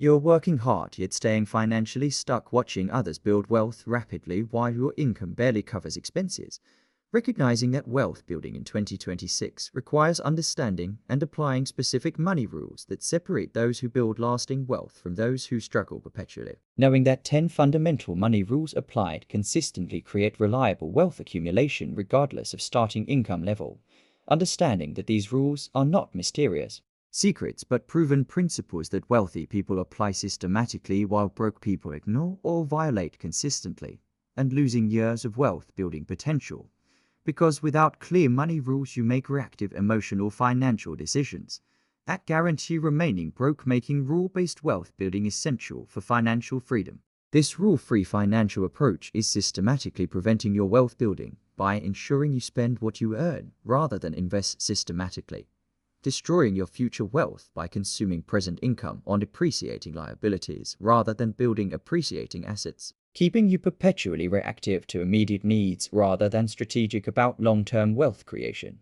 You're working hard yet staying financially stuck watching others build wealth rapidly while your income barely covers expenses. Recognizing that wealth building in 2026 requires understanding and applying specific money rules that separate those who build lasting wealth from those who struggle perpetually. Knowing that 10 fundamental money rules applied consistently create reliable wealth accumulation regardless of starting income level. Understanding that these rules are not mysterious secrets but proven principles that wealthy people apply systematically while broke people ignore or violate consistently, and losing years of wealth building potential. Because without clear money rules you make reactive emotional financial decisions that guarantee remaining broke, making rule-based wealth building essential for financial freedom. This rule-free financial approach is systematically preventing your wealth building by ensuring you spend what you earn rather than invest systematically, destroying your future wealth by consuming present income on depreciating liabilities rather than building appreciating assets, keeping you perpetually reactive to immediate needs rather than strategic about long-term wealth creation,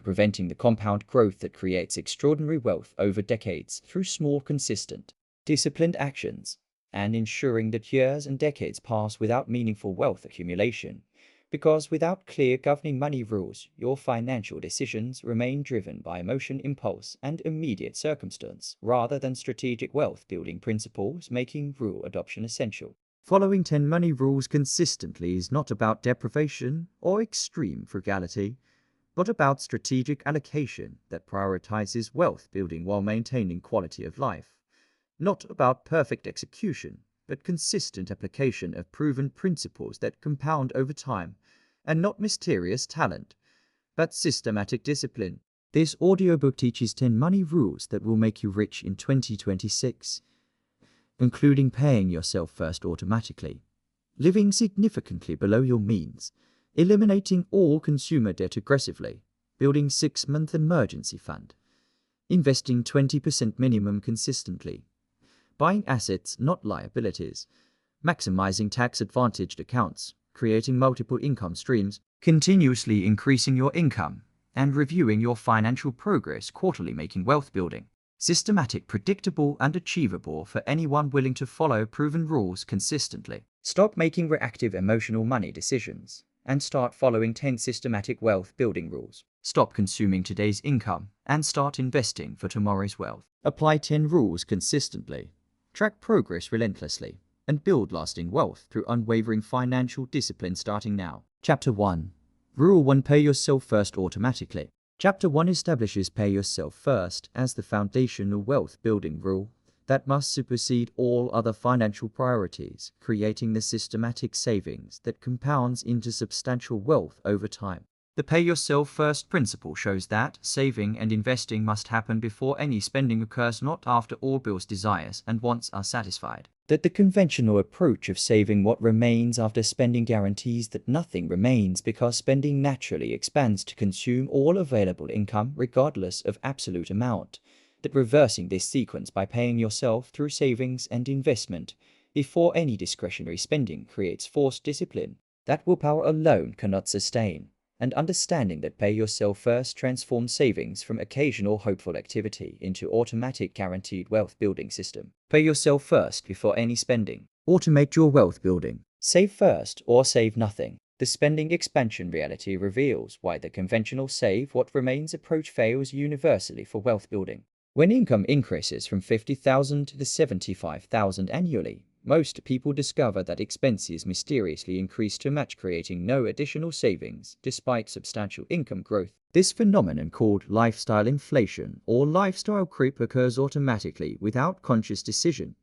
preventing the compound growth that creates extraordinary wealth over decades through small, consistent, disciplined actions, and ensuring that years and decades pass without meaningful wealth accumulation. Because without clear governing money rules, your financial decisions remain driven by emotion, impulse, and immediate circumstance rather than strategic wealth-building principles, making rule adoption essential. Following 10 money rules consistently is not about deprivation or extreme frugality, but about strategic allocation that prioritizes wealth building while maintaining quality of life. Not about perfect execution, but consistent application of proven principles that compound over time, and not mysterious talent, but systematic discipline. This audiobook teaches 10 money rules that will make you rich in 2026, including paying yourself first automatically, living significantly below your means, eliminating all consumer debt aggressively, building 6-month emergency fund, investing 20% minimum consistently, buying assets, not liabilities, maximizing tax-advantaged accounts, creating multiple income streams, continuously increasing your income, and reviewing your financial progress quarterly, making wealth building systematic, predictable, and achievable for anyone willing to follow proven rules consistently. Stop making reactive emotional money decisions and start following 10 systematic wealth building rules. Stop consuming today's income and start investing for tomorrow's wealth. Apply 10 rules consistently. Track progress relentlessly, and build lasting wealth through unwavering financial discipline starting now. Chapter 1. Rule 1. Pay yourself first automatically. Chapter 1 establishes pay yourself first as the foundational wealth building rule that must supersede all other financial priorities, creating the systematic savings that compounds into substantial wealth over time. The pay yourself first principle shows that saving and investing must happen before any spending occurs, not after all bills, desires, and wants are satisfied. That the conventional approach of saving what remains after spending guarantees that nothing remains because spending naturally expands to consume all available income regardless of absolute amount. That reversing this sequence by paying yourself through savings and investment before any discretionary spending creates forced discipline that willpower alone cannot sustain. And understanding that pay yourself first transforms savings from occasional hopeful activity into automatic guaranteed wealth building system. Pay yourself first before any spending. Automate your wealth building. Save first or save nothing. The spending expansion reality reveals why the conventional save what remains approach fails universally for wealth building. When income increases from $50,000 to $75,000 annually, most people discover that expenses mysteriously increase to match, creating no additional savings despite substantial income growth. This phenomenon, called lifestyle inflation or lifestyle creep, occurs automatically without conscious decision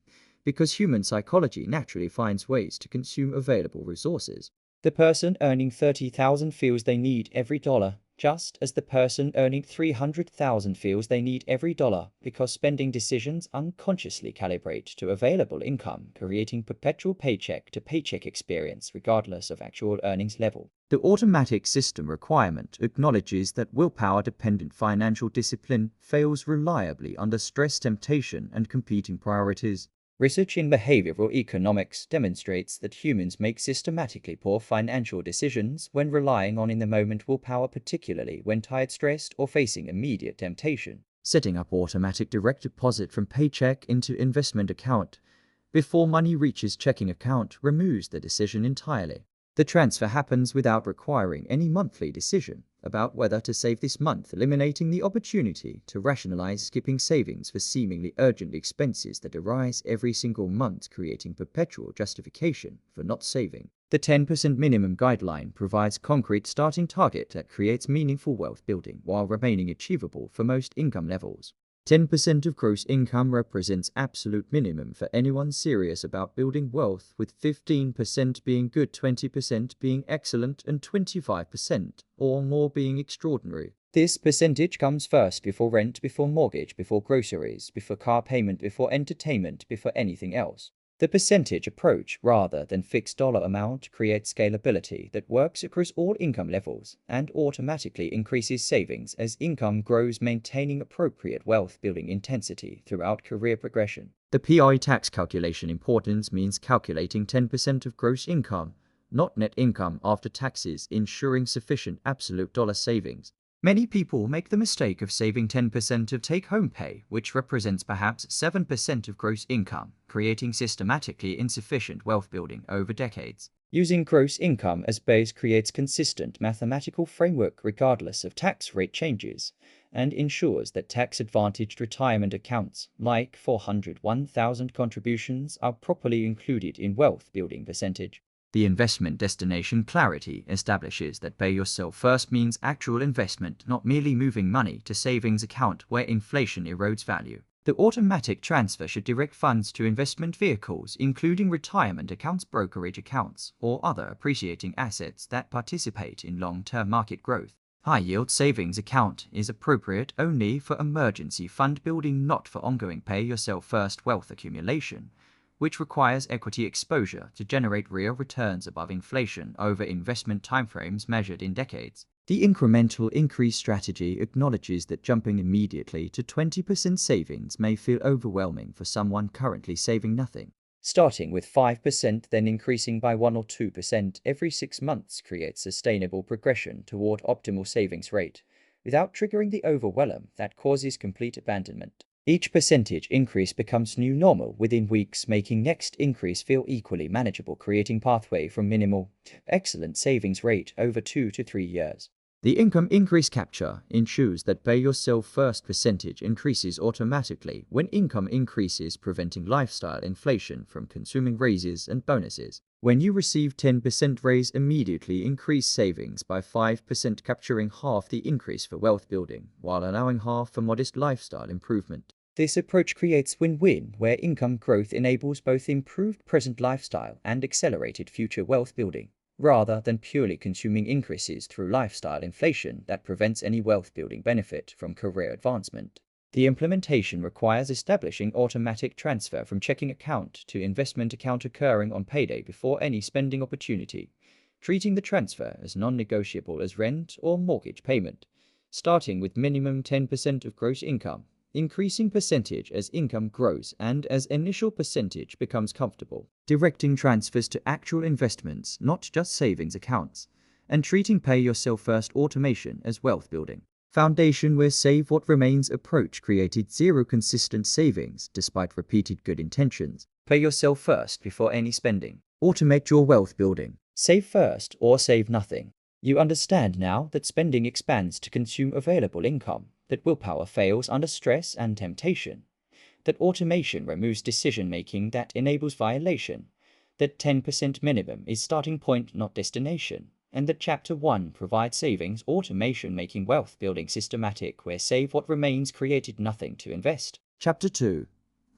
because human psychology naturally finds ways to consume available resources. The person earning $30,000 feels they need every dollar, just as the person earning $300,000 feels they need every dollar, because spending decisions unconsciously calibrate to available income, creating perpetual paycheck-to-paycheck experience regardless of actual earnings level. The automatic system requirement acknowledges that willpower-dependent financial discipline fails reliably under stress, temptation, and competing priorities. Research in behavioral economics demonstrates that humans make systematically poor financial decisions when relying on in-the-moment willpower, particularly when tired, stressed, or facing immediate temptation. Setting up automatic direct deposit from paycheck into investment account before money reaches checking account removes the decision entirely. The transfer happens without requiring any monthly decision about whether to save this month, eliminating the opportunity to rationalize skipping savings for seemingly urgent expenses that arise every single month, creating perpetual justification for not saving. The 10% minimum guideline provides concrete starting target that creates meaningful wealth building while remaining achievable for most income levels. 10% of gross income represents absolute minimum for anyone serious about building wealth, with 15% being good, 20% being excellent, and 25% or more being extraordinary. This percentage comes first before rent, before mortgage, before groceries, before car payment, before entertainment, before anything else. The percentage approach, rather than fixed dollar amount, creates scalability that works across all income levels and automatically increases savings as income grows, maintaining appropriate wealth building intensity throughout career progression. The PI tax calculation importance means calculating 10% of gross income, not net income after taxes, ensuring sufficient absolute dollar savings. Many people make the mistake of saving 10% of take-home pay, which represents perhaps 7% of gross income, creating systematically insufficient wealth building over decades. Using gross income as base creates consistent mathematical framework regardless of tax rate changes, and ensures that tax-advantaged retirement accounts, like 401,000 contributions, are properly included in wealth building percentage. The investment destination clarity establishes that pay yourself first means actual investment, not merely moving money to savings account where inflation erodes value. The automatic transfer should direct funds to investment vehicles, including retirement accounts, brokerage accounts, or other appreciating assets that participate in long-term market growth. High-yield savings account is appropriate only for emergency fund building, not for ongoing pay-yourself-first wealth accumulation, which requires equity exposure to generate real returns above inflation over investment timeframes measured in decades. The incremental increase strategy acknowledges that jumping immediately to 20% savings may feel overwhelming for someone currently saving nothing. Starting with 5%, then increasing by 1 or 2% every 6 months creates sustainable progression toward optimal savings rate, without triggering the overwhelm that causes complete abandonment. Each percentage increase becomes new normal within weeks, making next increase feel equally manageable, creating pathway from minimal to excellent savings rate over 2 to 3 years. The income increase capture ensures that pay yourself first percentage increases automatically when income increases, preventing lifestyle inflation from consuming raises and bonuses. When you receive 10% raise, immediately increase savings by 5%, capturing half the increase for wealth building, while allowing half for modest lifestyle improvement. This approach creates win-win, where income growth enables both improved present lifestyle and accelerated future wealth building, rather than purely consuming increases through lifestyle inflation that prevents any wealth building benefit from career advancement. The implementation requires establishing automatic transfer from checking account to investment account occurring on payday before any spending opportunity, treating the transfer as non-negotiable as rent or mortgage payment, starting with minimum 10% of gross income, increasing percentage as income grows and as initial percentage becomes comfortable, directing transfers to actual investments, not just savings accounts, and treating pay yourself first automation as wealth building. Foundation where save what remains approach created zero consistent savings despite repeated good intentions. Pay yourself first before any spending. Automate your wealth building. Save first or save nothing. You understand now that spending expands to consume available income, that willpower fails under stress and temptation, that automation removes decision-making that enables violation, that 10% minimum is starting point, not destination, and that Chapter 1 provides savings automation, making wealth building systematic, where save what remains created nothing to invest. Chapter 2.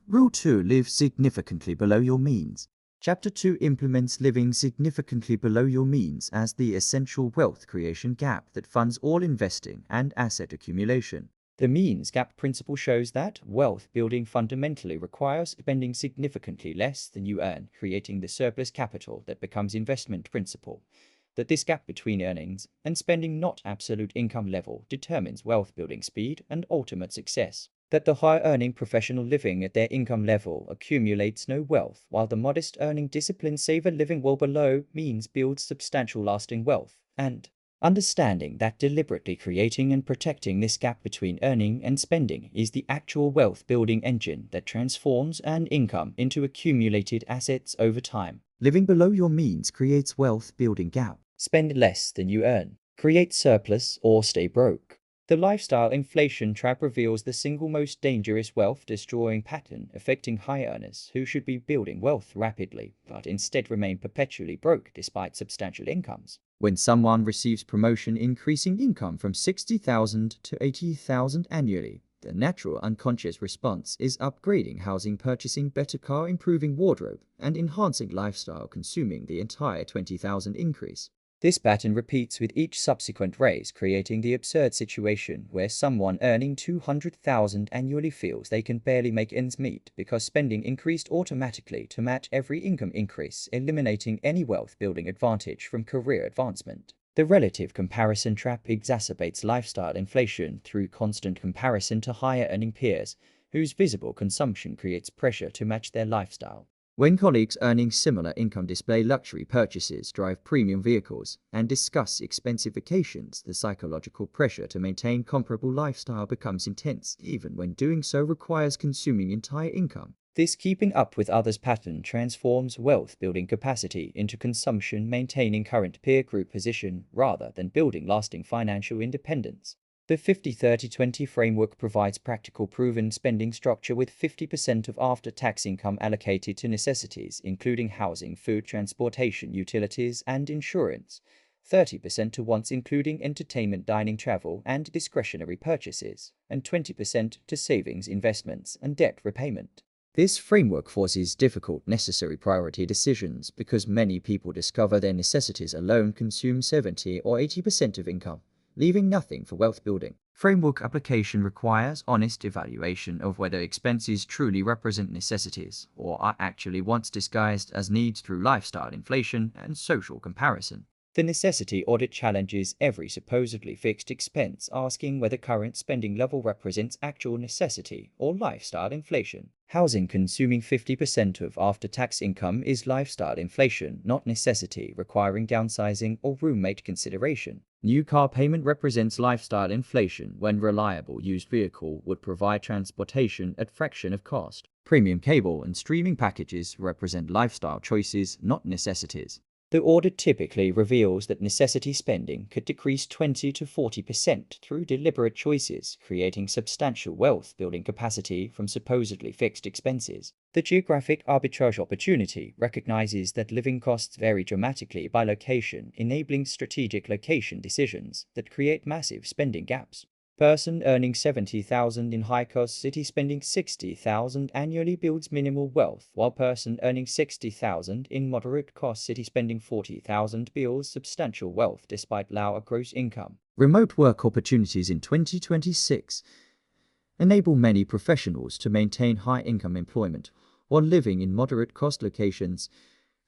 Rule 2. Live significantly below your means. Chapter 2 implements living significantly below your means as the essential wealth creation gap that funds all investing and asset accumulation. The means gap principle shows that wealth building fundamentally requires spending significantly less than you earn, creating the surplus capital that becomes investment principle. That this gap between earnings and spending, not absolute income level, determines wealth building speed and ultimate success. That the high earning professional living at their income level accumulates no wealth, while the modest earning disciplined saver living well below means builds substantial lasting wealth. And Understanding that deliberately creating and protecting this gap between earning and spending is the actual wealth-building engine that transforms earned income into accumulated assets over time. Living below your means creates wealth-building gap. Spend less than you earn. Create surplus or stay broke. The lifestyle inflation trap reveals the single most dangerous wealth-destroying pattern affecting high earners who should be building wealth rapidly, but instead remain perpetually broke despite substantial incomes. When someone receives promotion increasing income from 60,000 to 80,000 annually, the natural unconscious response is upgrading housing, purchasing better car, improving wardrobe, and enhancing lifestyle, consuming the entire 20,000 increase. This pattern repeats with each subsequent raise, creating the absurd situation where someone earning 200,000 annually feels they can barely make ends meet because spending increased automatically to match every income increase, eliminating any wealth-building advantage from career advancement. The relative comparison trap exacerbates lifestyle inflation through constant comparison to higher-earning peers, whose visible consumption creates pressure to match their lifestyle. When colleagues earning similar income display luxury purchases, drive premium vehicles, and discuss expensive vacations, the psychological pressure to maintain comparable lifestyle becomes intense, even when doing so requires consuming entire income. This keeping up with others pattern transforms wealth-building capacity into consumption, maintaining current peer group position rather than building lasting financial independence. The 50-30-20 framework provides practical proven spending structure with 50% of after-tax income allocated to necessities, including housing, food, transportation, utilities, and insurance, 30% to wants including entertainment, dining, travel, and discretionary purchases, and 20% to savings, investments, and debt repayment. This framework forces difficult, necessary priority decisions because many people discover their necessities alone consume 70 or 80% of income, leaving nothing for wealth building. Framework application requires honest evaluation of whether expenses truly represent necessities or are actually wants disguised as needs through lifestyle inflation and social comparison. The necessity audit challenges every supposedly fixed expense, asking whether current spending level represents actual necessity or lifestyle inflation. Housing consuming 50% of after-tax income is lifestyle inflation, not necessity, requiring downsizing or roommate consideration. New car payment represents lifestyle inflation when reliable used vehicle would provide transportation at fraction of cost. Premium cable and streaming packages represent lifestyle choices, not necessities. The audit typically reveals that necessity spending could decrease 20 to 40% through deliberate choices, creating substantial wealth-building capacity from supposedly fixed expenses. The geographic arbitrage opportunity recognizes that living costs vary dramatically by location, enabling strategic location decisions that create massive spending gaps. Person earning 70,000 in high-cost city spending 60,000 annually builds minimal wealth, while person earning 60,000 in moderate-cost city spending 40,000 builds substantial wealth despite lower gross income. Remote work opportunities in 2026 enable many professionals to maintain high-income employment while living in moderate-cost locations,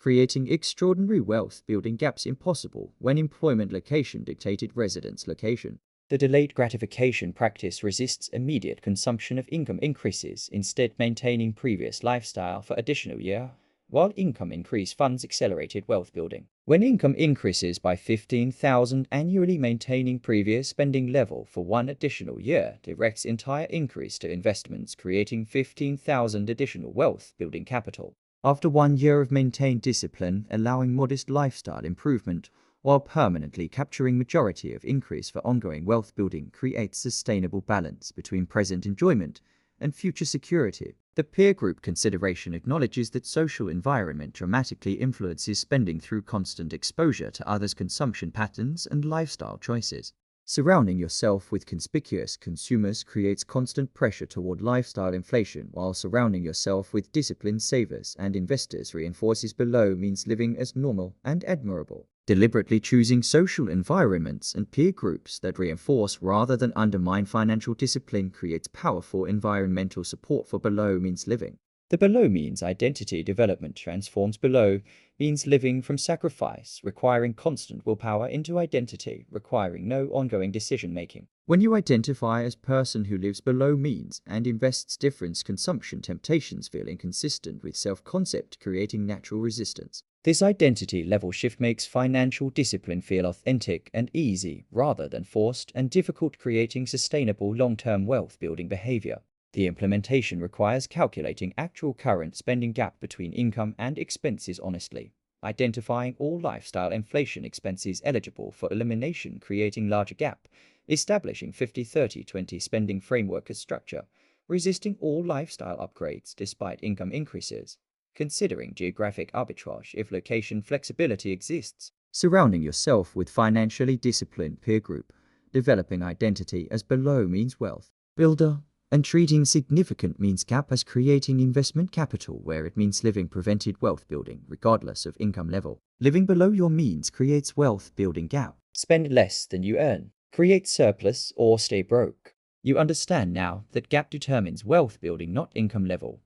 creating extraordinary wealth-building gaps impossible when employment location dictated residence location. The delayed gratification practice resists immediate consumption of income increases, instead maintaining previous lifestyle for additional year, while income increase funds accelerated wealth building. When income increases by 15,000 annually, maintaining previous spending level for one additional year directs entire increase to investments, creating 15,000 additional wealth building capital. After 1 year of maintained discipline, allowing modest lifestyle improvement, while permanently capturing majority of increase for ongoing wealth building creates sustainable balance between present enjoyment and future security. The peer group consideration acknowledges that social environment dramatically influences spending through constant exposure to others' consumption patterns and lifestyle choices. Surrounding yourself with conspicuous consumers creates constant pressure toward lifestyle inflation, while surrounding yourself with disciplined savers and investors reinforces below means living as normal and admirable. Deliberately choosing social environments and peer groups that reinforce rather than undermine financial discipline creates powerful environmental support for below means living. The below means identity development transforms below means living from sacrifice, requiring constant willpower, into identity, requiring no ongoing decision-making. When you identify as person who lives below means and invests different consumption temptations feel inconsistent with self-concept, creating natural resistance. This identity level shift makes financial discipline feel authentic and easy rather than forced and difficult, creating sustainable long-term wealth-building behavior. The implementation requires calculating actual current spending gap between income and expenses honestly, identifying all lifestyle inflation expenses eligible for elimination, creating larger gap, establishing 50-30-20 spending framework as structure, resisting all lifestyle upgrades despite income increases, considering geographic arbitrage if location flexibility exists, surrounding yourself with financially disciplined peer group, developing identity as below means wealth builder, and treating significant means gap as creating investment capital where it means living prevented wealth building regardless of income level. Living below your means creates wealth building gap. Spend less than you earn, create surplus, or stay broke. You understand now that gap determines wealth building, not income level.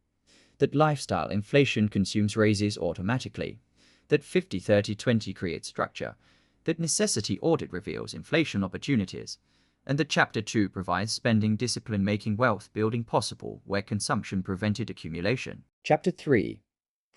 That lifestyle inflation consumes raises automatically. That 50-30-20 creates structure. That necessity audit reveals inflation opportunities. And that Chapter 2 provides spending discipline, making wealth building possible where consumption prevented accumulation. Chapter 3.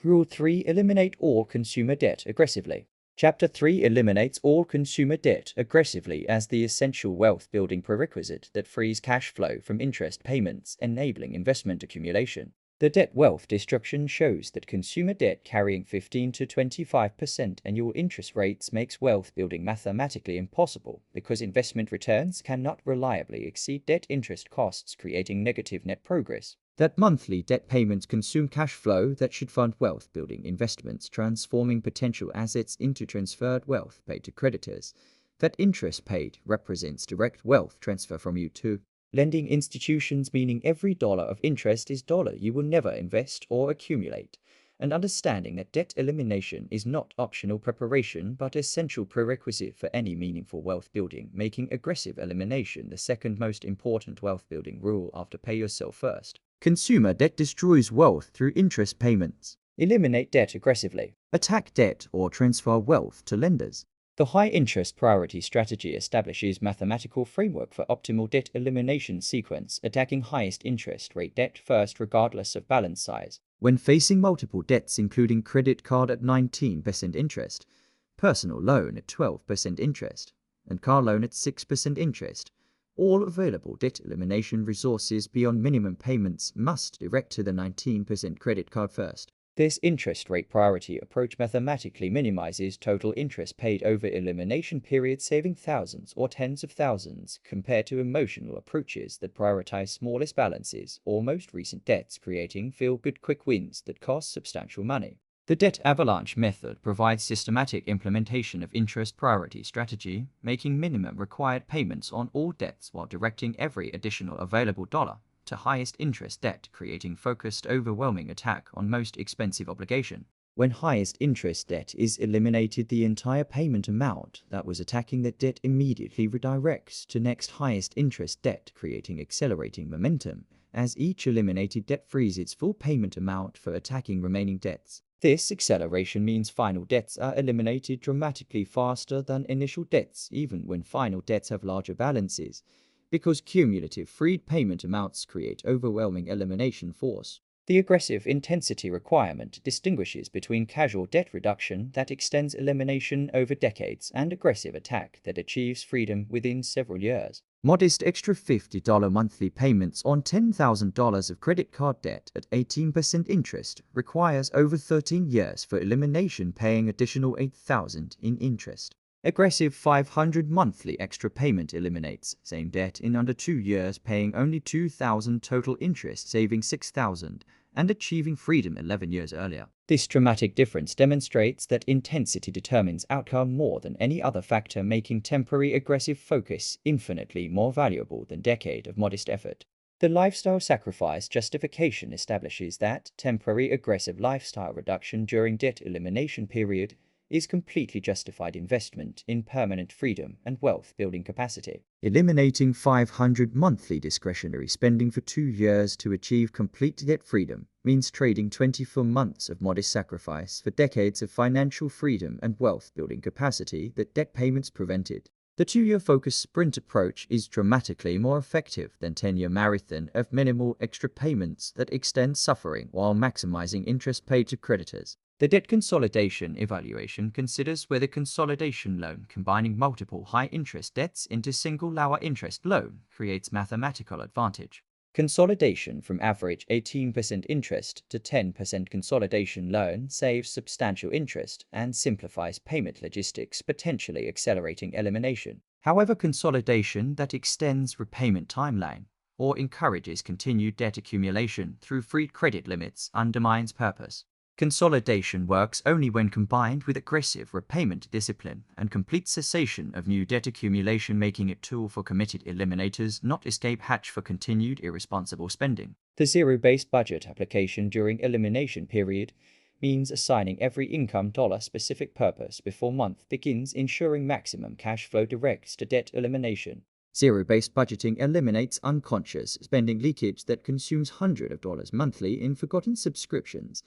Rule 3. Eliminate all consumer debt aggressively. Chapter 3 eliminates all consumer debt aggressively as the essential wealth building prerequisite that frees cash flow from interest payments, enabling investment accumulation. The debt wealth destruction shows that consumer debt carrying 15 to 25% annual interest rates makes wealth building mathematically impossible because investment returns cannot reliably exceed debt interest costs, creating negative net progress. That monthly debt payments consume cash flow that should fund wealth building investments, transforming potential assets into transferred wealth paid to creditors. That interest paid represents direct wealth transfer from you to lending institutions, meaning every dollar of interest is dollar you will never invest or accumulate, and understanding that debt elimination is not optional preparation but essential prerequisite for any meaningful wealth building, making aggressive elimination the second most important wealth building rule after pay yourself first. Consumer debt destroys wealth through interest payments. Eliminate debt aggressively. Attack debt or transfer wealth to lenders. The high-interest priority strategy establishes mathematical framework for optimal debt elimination sequence, attacking highest interest rate debt first regardless of balance size. When facing multiple debts including credit card at 19% interest, personal loan at 12% interest, and car loan at 6% interest, all available debt elimination resources beyond minimum payments must direct to the 19% credit card first. This interest rate priority approach mathematically minimizes total interest paid over elimination period, saving thousands or tens of thousands compared to emotional approaches that prioritize smallest balances or most recent debts, creating feel-good quick wins that cost substantial money. The debt avalanche method provides systematic implementation of interest priority strategy, making minimum required payments on all debts while directing every additional available dollar to highest interest debt, creating focused, overwhelming attack on most expensive obligation. When highest interest debt is eliminated, the entire payment amount that was attacking that debt immediately redirects to next highest interest debt, creating accelerating momentum as each eliminated debt frees its full payment amount for attacking remaining debts. This acceleration means final debts are eliminated dramatically faster than initial debts, even when final debts have larger balances, because cumulative freed payment amounts create overwhelming elimination force. The aggressive intensity requirement distinguishes between casual debt reduction that extends elimination over decades and aggressive attack that achieves freedom within several years. Modest extra $50 monthly payments on $10,000 of credit card debt at 18% interest requires over 13 years for elimination, paying additional $8,000 in interest. Aggressive $500 monthly extra payment eliminates same debt in under 2 years, paying only $2,000 total interest, saving $6,000, and achieving freedom 11 years earlier. This dramatic difference demonstrates that intensity determines outcome more than any other factor, making temporary aggressive focus infinitely more valuable than decade of modest effort. The lifestyle sacrifice justification establishes that temporary aggressive lifestyle reduction during debt elimination period is completely justified investment in permanent freedom and wealth building capacity. Eliminating $500 monthly discretionary spending for 2 years to achieve complete debt freedom means trading 24 months of modest sacrifice for decades of financial freedom and wealth building capacity that debt payments prevented. The 2-year focused sprint approach is dramatically more effective than 10-year marathon of minimal extra payments that extend suffering while maximizing interest paid to creditors. The debt consolidation evaluation considers whether consolidation loan combining multiple high-interest debts into single lower-interest loan creates mathematical advantage. Consolidation from average 18% interest to 10% consolidation loan saves substantial interest and simplifies payment logistics, potentially accelerating elimination. However, consolidation that extends repayment timeline or encourages continued debt accumulation through freed credit limits undermines purpose. Consolidation works only when combined with aggressive repayment discipline and complete cessation of new debt accumulation, making it a tool for committed eliminators, not escape hatch for continued irresponsible spending. The zero-based budget application during elimination period means assigning every income dollar-specific purpose before month begins, ensuring maximum cash flow directs to debt elimination. Zero-based budgeting eliminates unconscious spending leakage that consumes hundreds of dollars monthly in forgotten subscriptions,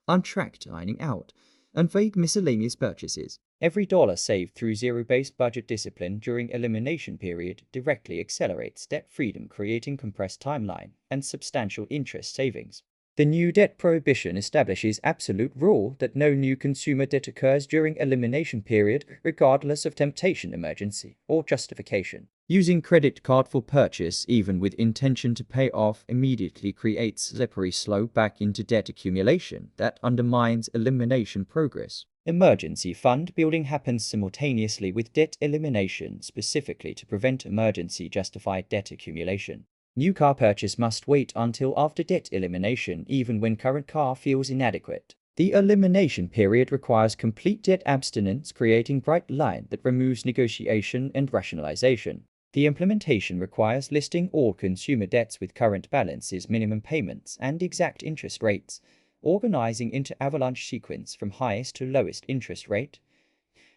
untracked dining out, and vague miscellaneous purchases. Every dollar saved through zero-based budget discipline during elimination period directly accelerates debt freedom, creating compressed timeline and substantial interest savings. The new debt prohibition establishes absolute rule that no new consumer debt occurs during elimination period, regardless of temptation, emergency, or justification. Using credit card for purchase, even with intention to pay off, immediately creates slippery slope back into debt accumulation that undermines elimination progress. Emergency fund building happens simultaneously with debt elimination, specifically to prevent emergency justified debt accumulation. New car purchase must wait until after debt elimination, even when current car feels inadequate. The elimination period requires complete debt abstinence, creating bright line that removes negotiation and rationalization. The implementation requires listing all consumer debts with current balances, minimum payments, and exact interest rates, organizing into avalanche sequence from highest to lowest interest rate,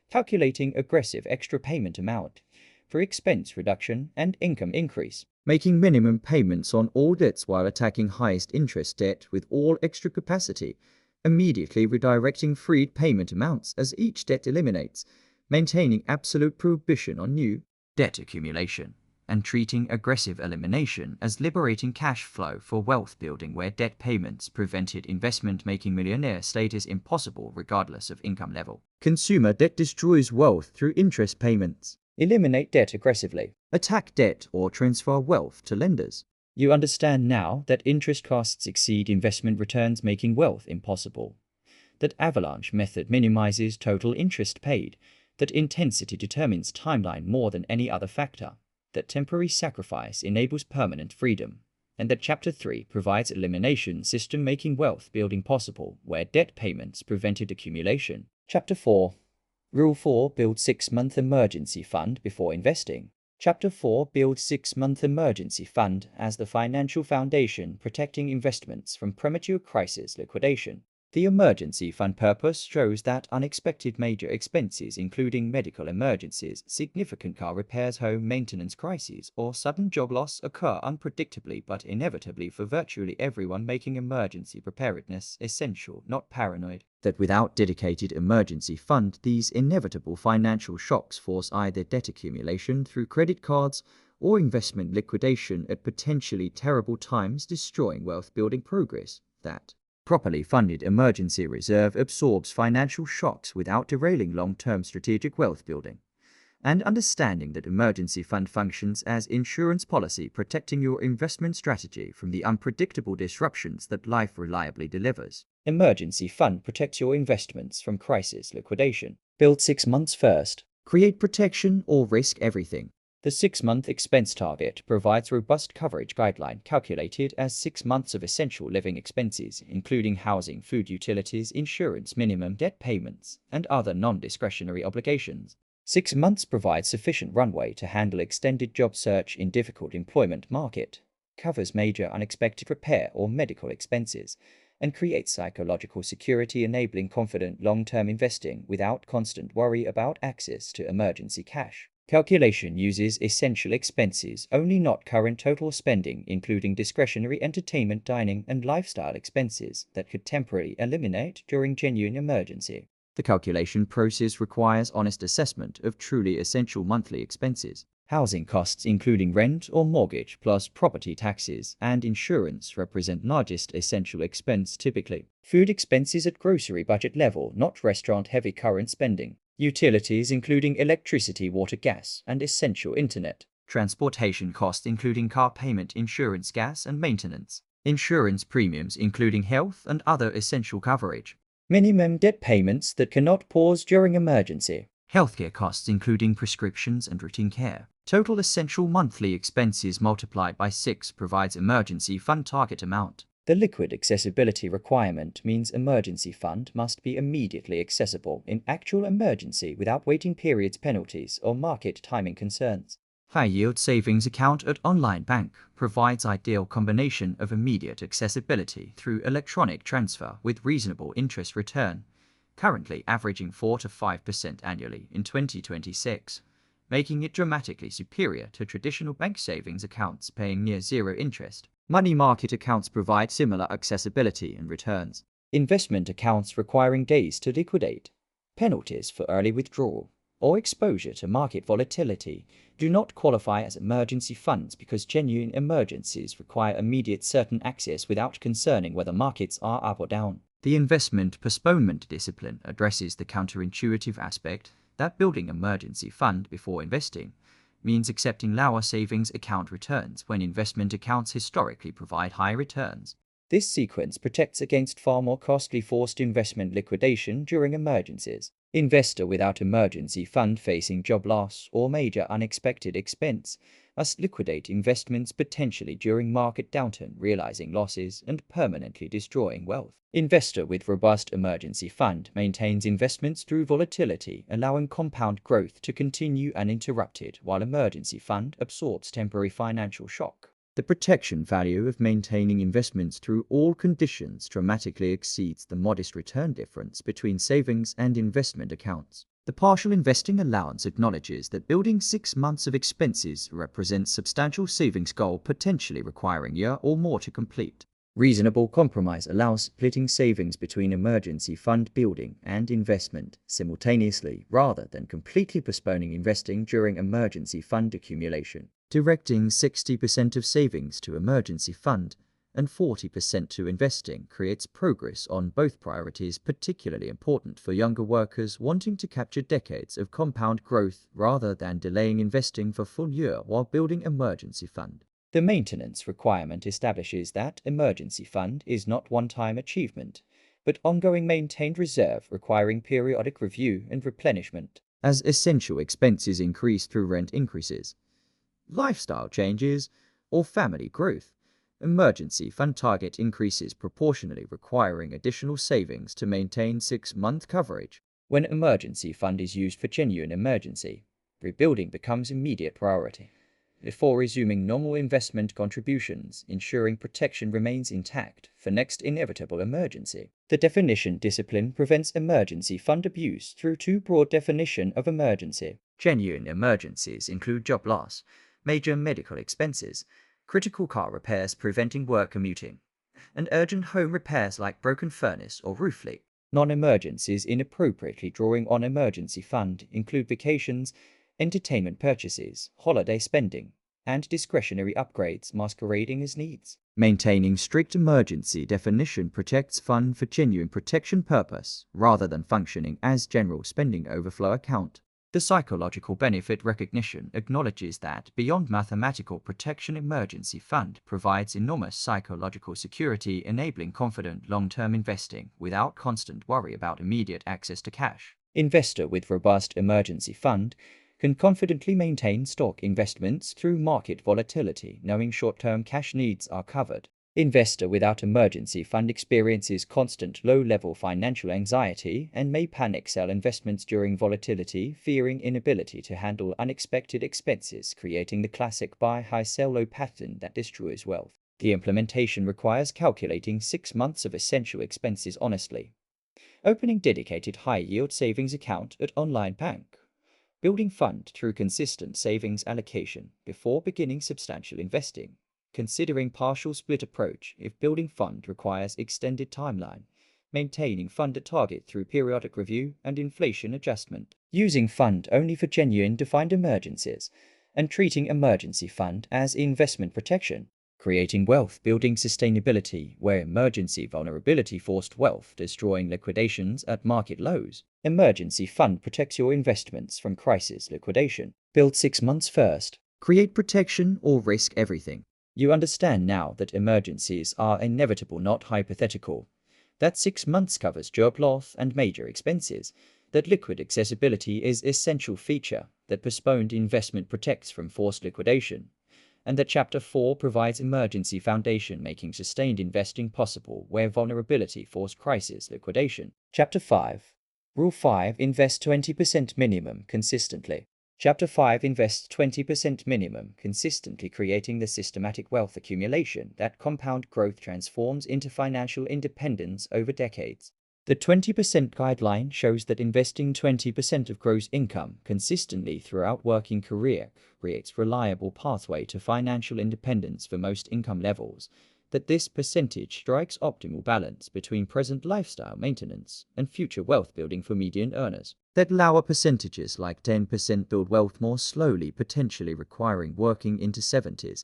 calculating aggressive extra payment amount for expense reduction and income increase, making minimum payments on all debts while attacking highest interest debt with all extra capacity, immediately redirecting freed payment amounts as each debt eliminates, maintaining absolute prohibition on new debt accumulation, and treating aggressive elimination as liberating cash flow for wealth building where debt payments prevented investment, making millionaire status impossible regardless of income level. Consumer debt destroys wealth through interest payments. Eliminate debt aggressively. Attack debt or transfer wealth to lenders. You understand now that interest costs exceed investment returns, making wealth impossible. That avalanche method minimizes total interest paid. That intensity determines timeline more than any other factor. That temporary sacrifice enables permanent freedom. And that Chapter 3 provides elimination system, making wealth building possible where debt payments prevented accumulation. Chapter 4. Rule 4. Build 6-month emergency fund before investing. Chapter 4 builds 6-month emergency fund as the financial foundation, protecting investments from premature crisis liquidation. The emergency fund purpose shows that unexpected major expenses, including medical emergencies, significant car repairs, home maintenance crises, or sudden job loss, occur unpredictably but inevitably for virtually everyone, making emergency preparedness essential, not paranoid. That without dedicated emergency fund, these inevitable financial shocks force either debt accumulation through credit cards or investment liquidation at potentially terrible times, destroying wealth-building progress. That properly funded emergency reserve absorbs financial shocks without derailing long-term strategic wealth building. And understanding that emergency fund functions as insurance policy, protecting your investment strategy from the unpredictable disruptions that life reliably delivers. Emergency fund protects your investments from crisis liquidation. Build 6 months first. Create protection or risk everything. The 6-month expense target provides robust coverage guideline calculated as 6 months of essential living expenses, including housing, food, utilities, insurance, minimum debt payments, and other non-discretionary obligations. 6 months provides sufficient runway to handle extended job search in difficult employment market, covers major unexpected repair or medical expenses, and creates psychological security, enabling confident long-term investing without constant worry about access to emergency cash. Calculation uses essential expenses only, not current total spending, including discretionary entertainment, dining, and lifestyle expenses that could temporarily eliminate during genuine emergency. The calculation process requires honest assessment of truly essential monthly expenses. Housing costs including rent or mortgage plus property taxes and insurance represent largest essential expense typically. Food expenses at grocery budget level, not restaurant-heavy current spending. Utilities including electricity, water, gas, and essential internet. Transportation costs including car payment, insurance, gas, and maintenance. Insurance premiums including health and other essential coverage. Minimum debt payments that cannot pause during emergency. Healthcare costs including prescriptions and routine care. Total essential monthly expenses multiplied by 6 provides emergency fund target amount. The liquid accessibility requirement means emergency fund must be immediately accessible in actual emergency without waiting periods, penalties, or market timing concerns. High-yield savings account at online bank provides ideal combination of immediate accessibility through electronic transfer with reasonable interest return, currently averaging 4 to 5% annually in 2026, making it dramatically superior to traditional bank savings accounts paying near zero interest. Money market accounts provide similar accessibility and returns. Investment accounts requiring days to liquidate, penalties for early withdrawal, or exposure to market volatility do not qualify as emergency funds because genuine emergencies require immediate certain access without concerning whether markets are up or down. The investment postponement discipline addresses the counterintuitive aspect that building emergency fund before investing means accepting lower savings account returns when investment accounts historically provide high returns. This sequence protects against far more costly forced investment liquidation during emergencies. Investor without emergency fund facing job loss or major unexpected expense must liquidate investments potentially during market downturn, realizing losses and permanently destroying wealth. Investor with robust emergency fund maintains investments through volatility, allowing compound growth to continue uninterrupted, while emergency fund absorbs temporary financial shock. The protection value of maintaining investments through all conditions dramatically exceeds the modest return difference between savings and investment accounts. The partial investing allowance acknowledges that building 6 months of expenses represents substantial savings goal potentially requiring a year or more to complete. Reasonable compromise allows splitting savings between emergency fund building and investment simultaneously rather than completely postponing investing during emergency fund accumulation. Directing 60% of savings to emergency fund and 40% to investing creates progress on both priorities, particularly important for younger workers wanting to capture decades of compound growth rather than delaying investing for full year while building emergency fund. The maintenance requirement establishes that emergency fund is not one-time achievement, but ongoing maintained reserve requiring periodic review and replenishment. As essential expenses increase through rent increases, lifestyle changes, or family growth, emergency fund target increases proportionally requiring additional savings to maintain 6-month coverage. When emergency fund is used for genuine emergency, rebuilding becomes immediate priority. Before resuming normal investment contributions, ensuring protection remains intact for next inevitable emergency. The definition discipline prevents emergency fund abuse through 2 broad definitions of emergency. Genuine emergencies include job loss, major medical expenses, critical car repairs preventing work commuting, and urgent home repairs like broken furnace or roof leak. Non-emergencies inappropriately drawing on emergency fund include vacations, entertainment purchases, holiday spending, and discretionary upgrades masquerading as needs. Maintaining strict emergency definition protects fund for genuine protection purpose rather than functioning as general spending overflow account. The psychological benefit recognition acknowledges that beyond mathematical protection, emergency fund provides enormous psychological security, enabling confident long-term investing without constant worry about immediate access to cash. Investor with robust emergency fund can confidently maintain stock investments through market volatility, knowing short-term cash needs are covered. Investor without emergency fund experiences constant low-level financial anxiety and may panic sell investments during volatility, fearing inability to handle unexpected expenses, creating the classic buy high sell low pattern that destroys wealth. The implementation requires calculating 6 months of essential expenses honestly, opening dedicated high-yield savings account at online bank, building fund through consistent savings allocation before beginning substantial investing, considering partial split approach if building fund requires extended timeline, maintaining fund at target through periodic review and inflation adjustment, using fund only for genuine defined emergencies, and treating emergency fund as investment protection, creating wealth building sustainability where emergency vulnerability forced wealth destroying liquidations at market lows. Emergency fund protects your investments from crisis liquidation. Build 6 months first. Create protection or risk everything. You understand now that emergencies are inevitable, not hypothetical. That 6 months covers job loss and major expenses. That liquid accessibility is essential feature. That postponed investment protects from forced liquidation. And that Chapter 4 provides emergency foundation, making sustained investing possible where vulnerability forced crisis liquidation. Chapter 5. Rule 5. Invest 20% minimum consistently. Chapter 5 invests 20% minimum consistently, creating the systematic wealth accumulation that compound growth transforms into financial independence over decades. The 20% guideline shows that investing 20% of gross income consistently throughout working career creates reliable pathway to financial independence for most income levels, that this percentage strikes optimal balance between present lifestyle maintenance and future wealth building for median earners, that lower percentages like 10% build wealth more slowly, potentially requiring working into 70s,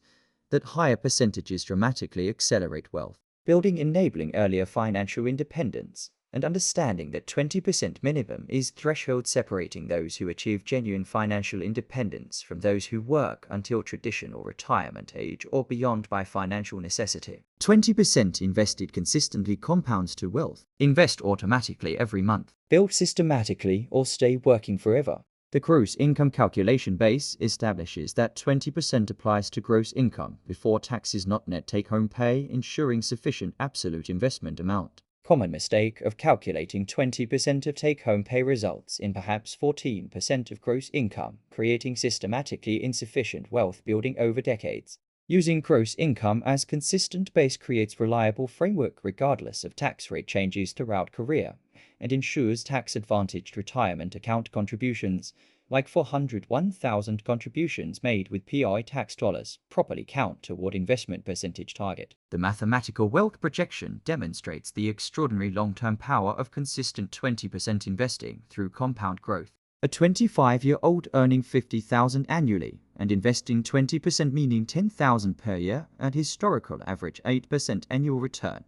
that higher percentages dramatically accelerate wealth building, enabling earlier financial independence, and understanding that 20% minimum is threshold separating those who achieve genuine financial independence from those who work until traditional retirement age or beyond by financial necessity. 20% invested consistently compounds to wealth. Invest automatically every month. Build systematically or stay working forever. The gross income calculation base establishes that 20% applies to gross income before taxes, not net take-home pay, ensuring sufficient absolute investment amount. Common mistake of calculating 20% of take-home pay results in perhaps 14% of gross income, creating systematically insufficient wealth building over decades. Using gross income as consistent base creates reliable framework regardless of tax rate changes throughout career, and ensures tax-advantaged retirement account contributions, like 401,000 contributions made with PI tax dollars, properly count toward investment percentage target. The mathematical wealth projection demonstrates the extraordinary long-term power of consistent 20% investing through compound growth. A 25-year-old earning $50,000 annually and investing 20%, meaning $10,000 per year, at historical average 8% annual return,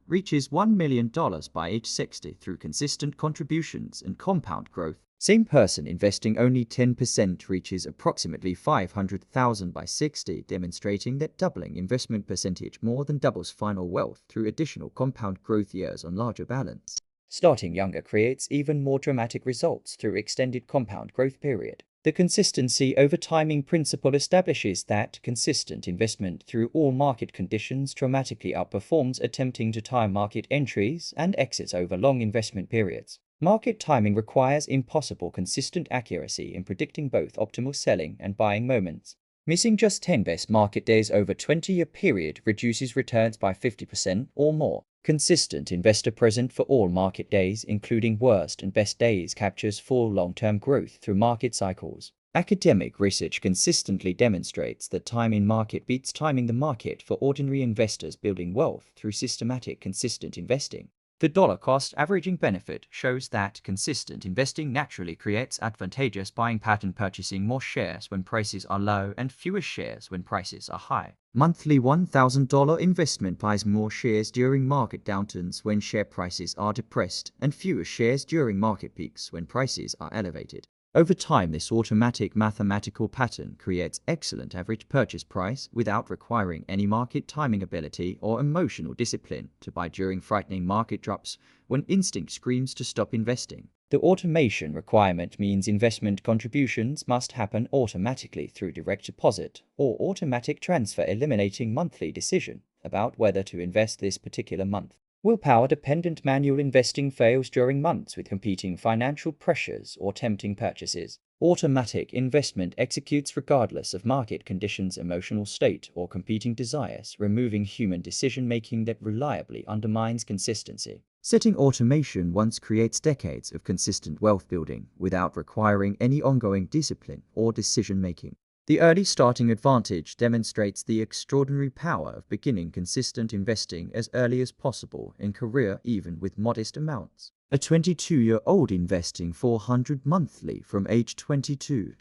reaches $1 million by age 60 through consistent contributions and compound growth. Same person investing only 10% reaches approximately $500,000 by 60, demonstrating that doubling investment percentage more than doubles final wealth through additional compound growth years on larger balance. Starting younger creates even more dramatic results through extended compound growth period. The consistency over timing principle establishes that consistent investment through all market conditions dramatically outperforms attempting to time market entries and exits over long investment periods. Market timing requires impossible consistent accuracy in predicting both optimal selling and buying moments. Missing just 10 best market days over 20-year period reduces returns by 50% or more. Consistent investor present for all market days, including worst and best days, captures full long-term growth through market cycles. Academic research consistently demonstrates that timing market beats timing the market for ordinary investors building wealth through systematic consistent investing. The dollar cost averaging benefit shows that consistent investing naturally creates advantageous buying pattern, purchasing more shares when prices are low and fewer shares when prices are high. Monthly $1,000 investment buys more shares during market downturns when share prices are depressed, and fewer shares during market peaks when prices are elevated. Over time, this automatic mathematical pattern creates excellent average purchase price without requiring any market timing ability or emotional discipline to buy during frightening market drops when instinct screams to stop investing. The automation requirement means investment contributions must happen automatically through direct deposit or automatic transfer, eliminating monthly decision about whether to invest this particular month. Willpower-dependent manual investing fails during months with competing financial pressures or tempting purchases. Automatic investment executes regardless of market conditions, emotional state, or competing desires, removing human decision-making that reliably undermines consistency. Setting automation once creates decades of consistent wealth building without requiring any ongoing discipline or decision-making. The early starting advantage demonstrates the extraordinary power of beginning consistent investing as early as possible in career, even with modest amounts. A 22-year-old investing $400 monthly from age 22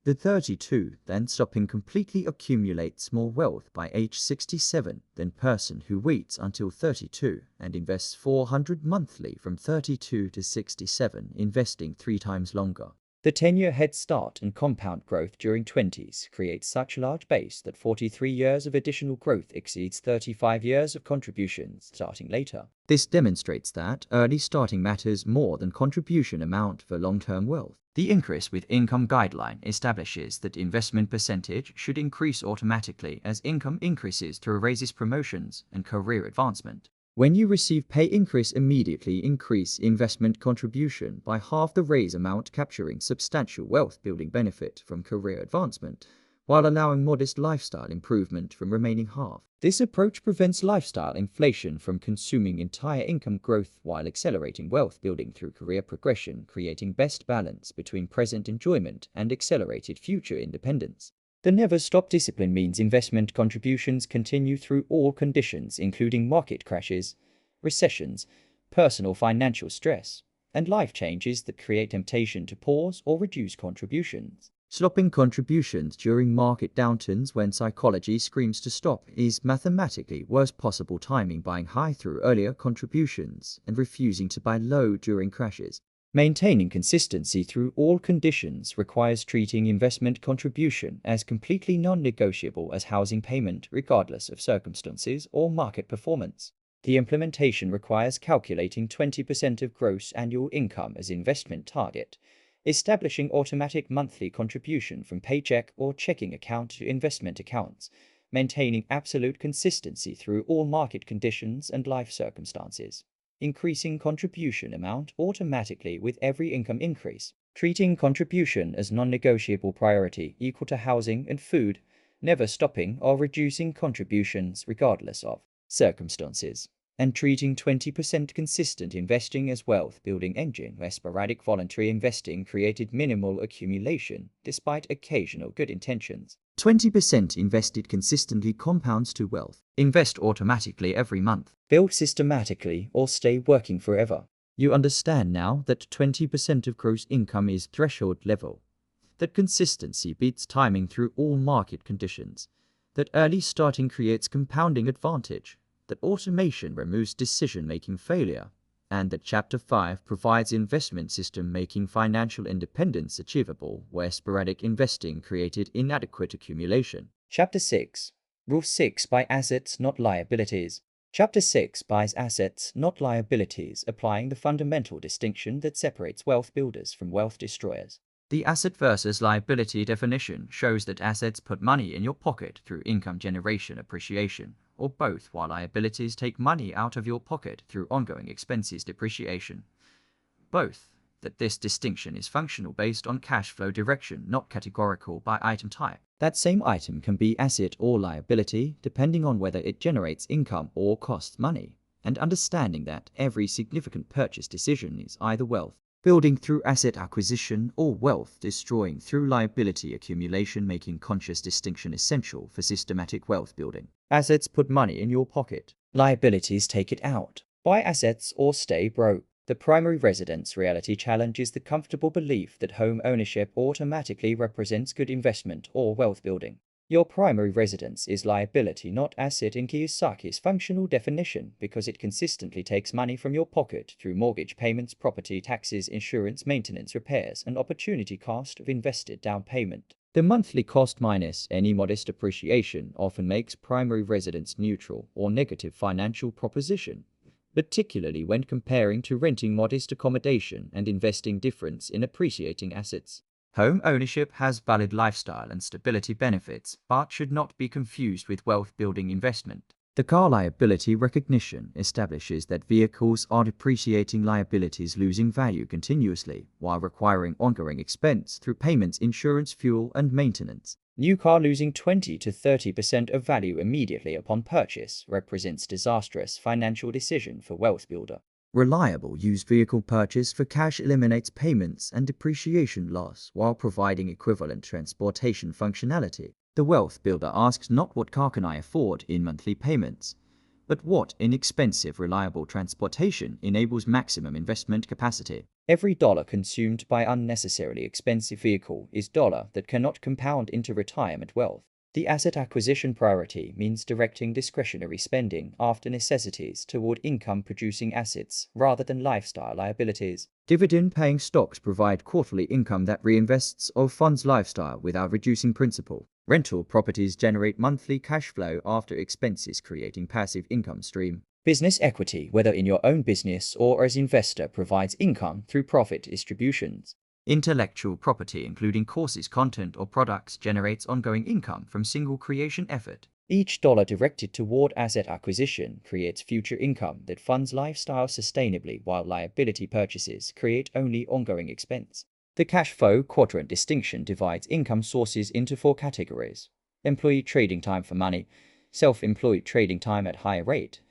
to 32, then stopping completely accumulates more wealth by age 67 than person who waits until 32 and invests $400 monthly from 32 to 67, investing 3 times longer. The 10-year head start and compound growth during 20s creates such a large base that 43 years of additional growth exceeds 35 years of contributions starting later. This demonstrates that early starting matters more than contribution amount for long-term wealth. The increase with income guideline establishes that investment percentage should increase automatically as income increases through raises, promotions, and career advancement. When you receive pay increase, immediately increase investment contribution by half the raise amount, capturing substantial wealth building benefit from career advancement, while allowing modest lifestyle improvement from remaining half. This approach prevents lifestyle inflation from consuming entire income growth while accelerating wealth building through career progression, creating best balance between present enjoyment and accelerated future independence. The never-stop discipline means investment contributions continue through all conditions, including market crashes, recessions, personal financial stress, and life changes that create temptation to pause or reduce contributions. Stopping contributions during market downturns when psychology screams to stop is mathematically worst possible timing, buying high through earlier contributions and refusing to buy low during crashes. Maintaining consistency through all conditions requires treating investment contribution as completely non-negotiable as housing payment, regardless of circumstances or market performance. The implementation requires calculating 20% of gross annual income as investment target, establishing automatic monthly contribution from paycheck or checking account to investment accounts, maintaining absolute consistency through all market conditions and life circumstances, increasing contribution amount automatically with every income increase, treating contribution as non-negotiable priority equal to housing and food, never stopping or reducing contributions regardless of circumstances, and treating 20% consistent investing as wealth building engine where sporadic voluntary investing created minimal accumulation despite occasional good intentions. 20% invested consistently compounds to wealth. Invest automatically every month. Build systematically or stay working forever. You understand now that 20% of gross income is threshold level, that consistency beats timing through all market conditions, that early starting creates compounding advantage, that automation removes decision-making failure, and that Chapter 5 provides investment system making financial independence achievable where sporadic investing created inadequate accumulation. Chapter 6. Rule 6: buy assets, not liabilities. Chapter 6 buys assets, not liabilities, applying the fundamental distinction that separates wealth builders from wealth destroyers. The asset versus liability definition shows that assets put money in your pocket through income generation appreciation, or both, while liabilities take money out of your pocket through ongoing expenses depreciation. Both. That this distinction is functional based on cash flow direction, not categorical by item type. That same item can be asset or liability depending on whether it generates income or costs money, and understanding that every significant purchase decision is either wealth building through asset acquisition or wealth destroying through liability accumulation, making conscious distinction essential for systematic wealth building. Assets put money in your pocket. Liabilities take it out. Buy assets or stay broke. The primary residence reality challenge is the comfortable belief that home ownership automatically represents good investment or wealth building. Your primary residence is liability, not asset in Kiyosaki's functional definition, because it consistently takes money from your pocket through mortgage payments, property taxes, insurance, maintenance, repairs, and opportunity cost of invested down payment. The monthly cost minus any modest appreciation often makes primary residence neutral or negative financial proposition, particularly when comparing to renting modest accommodation and investing difference in appreciating assets. Home ownership has valid lifestyle and stability benefits, but should not be confused with wealth-building investment. The car liability recognition establishes that vehicles are depreciating, liabilities losing value continuously, while requiring ongoing expense through payments, insurance, fuel, and maintenance. New car losing 20 to 30% of value immediately upon purchase represents disastrous financial decision for wealth builder. Reliable used vehicle purchase for cash eliminates payments and depreciation loss while providing equivalent transportation functionality. The Wealth Builder asks not what car can I afford in monthly payments, but what inexpensive, reliable transportation enables maximum investment capacity. Every dollar consumed by unnecessarily expensive vehicle is dollar that cannot compound into retirement wealth. The asset acquisition priority means directing discretionary spending after necessities toward income-producing assets rather than lifestyle liabilities. Dividend-paying stocks provide quarterly income that reinvests or funds lifestyle without reducing principal. Rental properties generate monthly cash flow after expenses, creating passive income stream. Business equity, whether in your own business or as investor, provides income through profit distributions. Intellectual property, including courses, content, or products, generates ongoing income from single creation effort. Each dollar directed toward asset acquisition creates future income that funds lifestyle sustainably, while liability purchases create only ongoing expense. The cash flow quadrant distinction divides income sources into 4 categories: employee trading time for money, self-employed trading time at higher rate,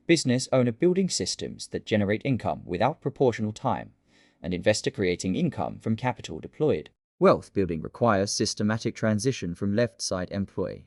business owner building systems that generate income without proportional time, and investor creating income from capital deployed. Wealth building requires systematic transition from left-side employee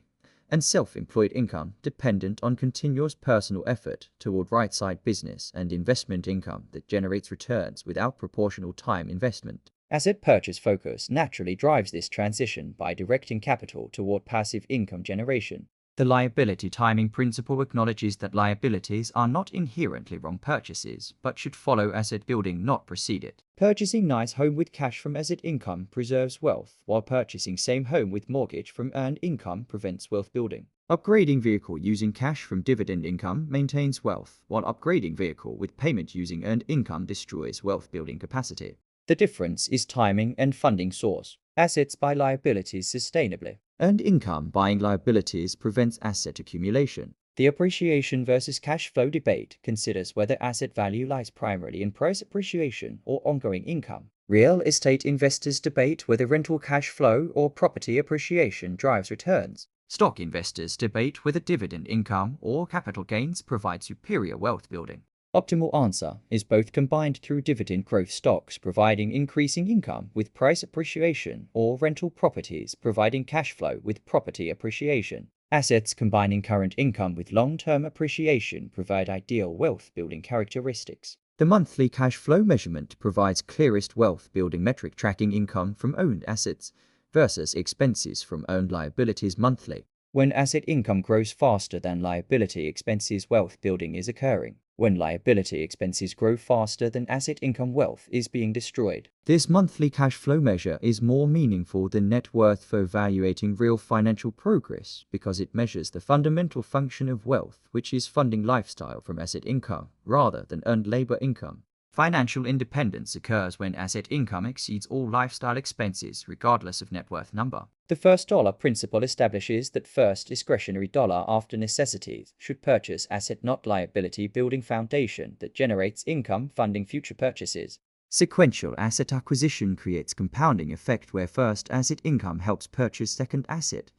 and self-employed income dependent on continuous personal effort toward right-side business and investment income that generates returns without proportional time investment. Asset purchase focus naturally drives this transition by directing capital toward passive income generation. The liability timing principle acknowledges that liabilities are not inherently wrong purchases, but should follow asset building, not precede it. Purchasing nice home with cash from asset income preserves wealth, while purchasing same home with mortgage from earned income prevents wealth building. Upgrading vehicle using cash from dividend income maintains wealth, while upgrading vehicle with payment using earned income destroys wealth building capacity. The difference is timing and funding source. Assets buy liabilities sustainably. Earned income buying liabilities prevents asset accumulation. The appreciation versus cash flow debate considers whether asset value lies primarily in price appreciation or ongoing income. Real estate investors debate whether rental cash flow or property appreciation drives returns. Stock investors debate whether dividend income or capital gains provide superior wealth building. Optimal answer is both combined through dividend growth stocks providing increasing income with price appreciation or rental properties providing cash flow with property appreciation. Assets combining current income with long-term appreciation provide ideal wealth-building characteristics. The monthly cash flow measurement provides clearest wealth-building metric, tracking income from owned assets versus expenses from owned liabilities monthly. When asset income grows faster than liability expenses, wealth building is occurring. When liability expenses grow faster than asset income, wealth is being destroyed. This monthly cash flow measure is more meaningful than net worth for evaluating real financial progress because it measures the fundamental function of wealth, which is funding lifestyle from asset income rather than earned labor income. Financial independence occurs when asset income exceeds all lifestyle expenses, regardless of net worth number. The first dollar principle establishes that first discretionary dollar after necessities should purchase asset, not liability, building foundation that generates income funding future purchases. Sequential asset acquisition creates compounding effect where first asset income helps purchase second asset.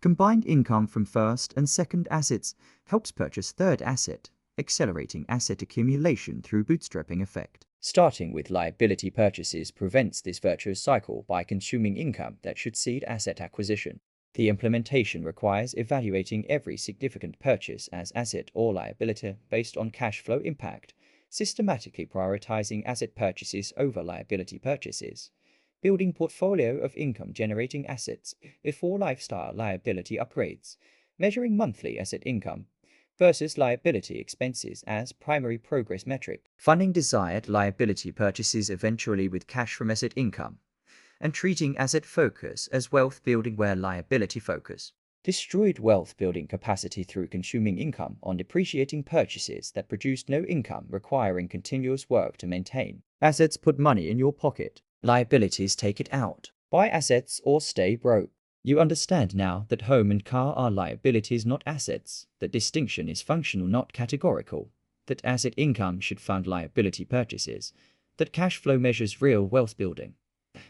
Combined income from first and second assets helps purchase third asset, accelerating asset accumulation through bootstrapping effect. Starting with liability purchases prevents this virtuous cycle by consuming income that should seed asset acquisition. The implementation requires evaluating every significant purchase as asset or liability based on cash flow impact, systematically prioritizing asset purchases over liability purchases, building portfolio of income-generating assets before lifestyle liability upgrades, measuring monthly asset income versus liability expenses as primary progress metric, funding desired liability purchases eventually with cash from asset income, and treating asset focus as wealth building where liability focus destroyed wealth building capacity through consuming income on depreciating purchases that produced no income, requiring continuous work to maintain. Assets put money in your pocket, liabilities take it out. Buy assets or stay broke. You understand now that home and car are liabilities, not assets, that distinction is functional, not categorical, that asset income should fund liability purchases, that cash flow measures real wealth building,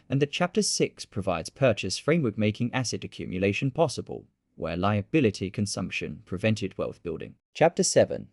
and that Chapter 6 provides purchase framework making asset accumulation possible, where liability consumption prevented wealth building. Chapter 7.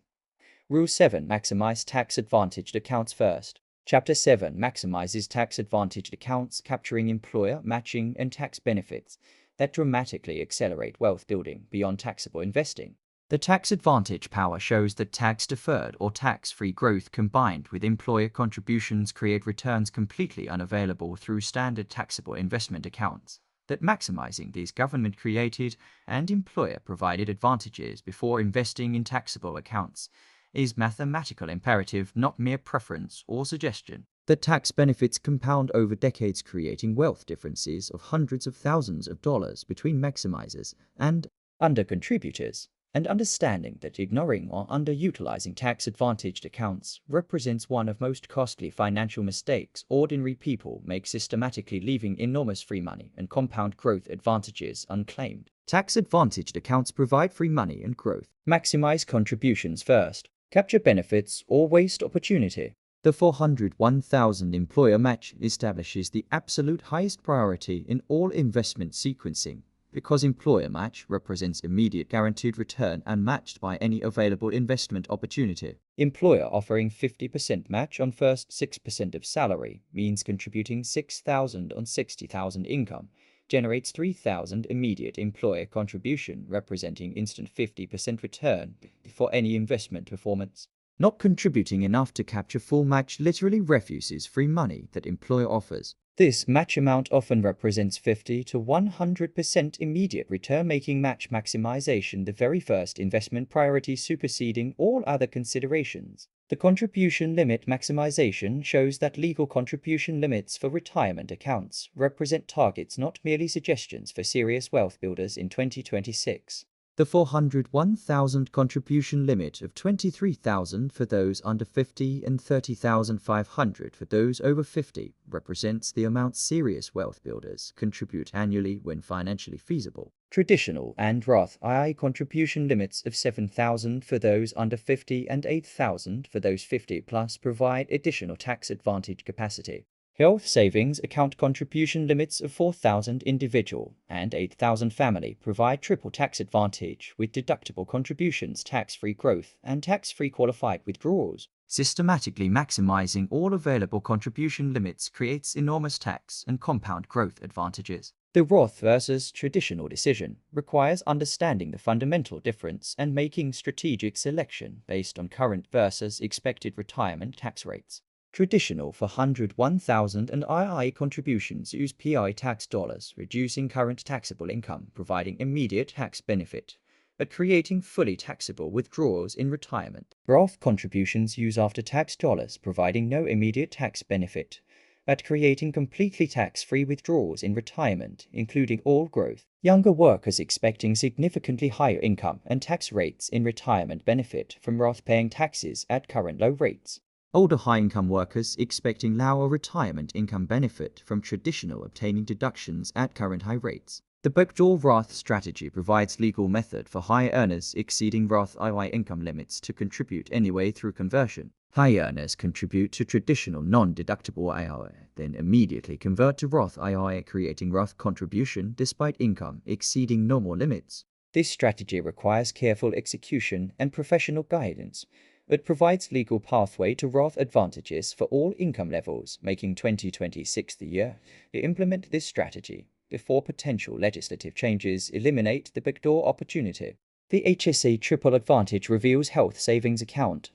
Rule 7. Maximize tax-advantaged accounts first. Chapter 7 maximizes tax-advantaged accounts, capturing employer matching and tax benefits that dramatically accelerate wealth building beyond taxable investing. The tax advantage power shows that tax-deferred or tax-free growth combined with employer contributions create returns completely unavailable through standard taxable investment accounts. That maximizing these government-created and employer-provided advantages before investing in taxable accounts is mathematical imperative, not mere preference or suggestion. The tax benefits compound over decades, creating wealth differences of hundreds of thousands of dollars between maximizers and under-contributors. And understanding that ignoring or underutilizing tax-advantaged accounts represents one of most costly financial mistakes ordinary people make, systematically leaving enormous free money and compound growth advantages unclaimed. Tax-advantaged accounts provide free money and growth. Maximize contributions first. Capture benefits or waste opportunity. The 401,000 employer match establishes the absolute highest priority in all investment sequencing, because employer match represents immediate guaranteed return and matched by any available investment opportunity. Employer offering 50% match on first 6% of salary means contributing $6,000 on $60,000 income generates $3,000 immediate employer contribution, representing instant 50% return for any investment performance. Not contributing enough to capture full match literally refuses free money that employer offers. This match amount often represents 50 to 100% immediate return, making match maximization the very first investment priority, superseding all other considerations. The contribution limit maximization shows that legal contribution limits for retirement accounts represent targets, not merely suggestions, for serious wealth builders in 2026. The 401,000 contribution limit of $23,000 for those under 50 and $30,500 for those over 50 represents the amount serious wealth builders contribute annually when financially feasible. Traditional and Roth IRA contribution limits of $7,000 for those under 50 and $8,000 for those 50 plus provide additional tax advantage capacity. Health savings account contribution limits of $4,000 individual and $8,000 family provide triple tax advantage with deductible contributions, tax-free growth, and tax-free qualified withdrawals. Systematically maximizing all available contribution limits creates enormous tax and compound growth advantages. The Roth versus traditional decision requires understanding the fundamental difference and making strategic selection based on current versus expected retirement tax rates. Traditional for 101,000 and II contributions use PI tax dollars, reducing current taxable income, providing immediate tax benefit, but creating fully taxable withdrawals in retirement. Roth contributions use after-tax dollars, providing no immediate tax benefit, but creating completely tax-free withdrawals in retirement, including all growth. Younger workers expecting significantly higher income and tax rates in retirement benefit from Roth paying taxes at current low rates. Older high-income workers expecting lower retirement income benefit from traditional obtaining deductions at current high rates. The backdoor Roth strategy provides legal method for high earners exceeding Roth II income limits to contribute anyway through conversion. High earners contribute to traditional non-deductible II, then immediately convert to Roth II, creating Roth contribution despite income exceeding normal limits. This strategy requires careful execution and professional guidance, but provides legal pathway to Roth advantages for all income levels, making 2026 the year to implement this strategy before potential legislative changes eliminate the backdoor opportunity. The HSA Triple Advantage reveals health savings account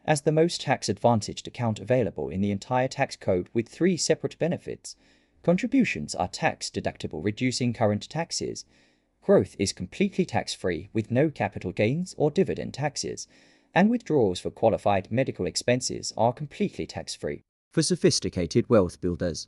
as the most tax-advantaged account available in the entire tax code with 3 separate benefits. Contributions are tax-deductible, reducing current taxes. Growth is completely tax-free with no capital gains or dividend taxes, and withdrawals for qualified medical expenses are completely tax-free. For sophisticated wealth builders,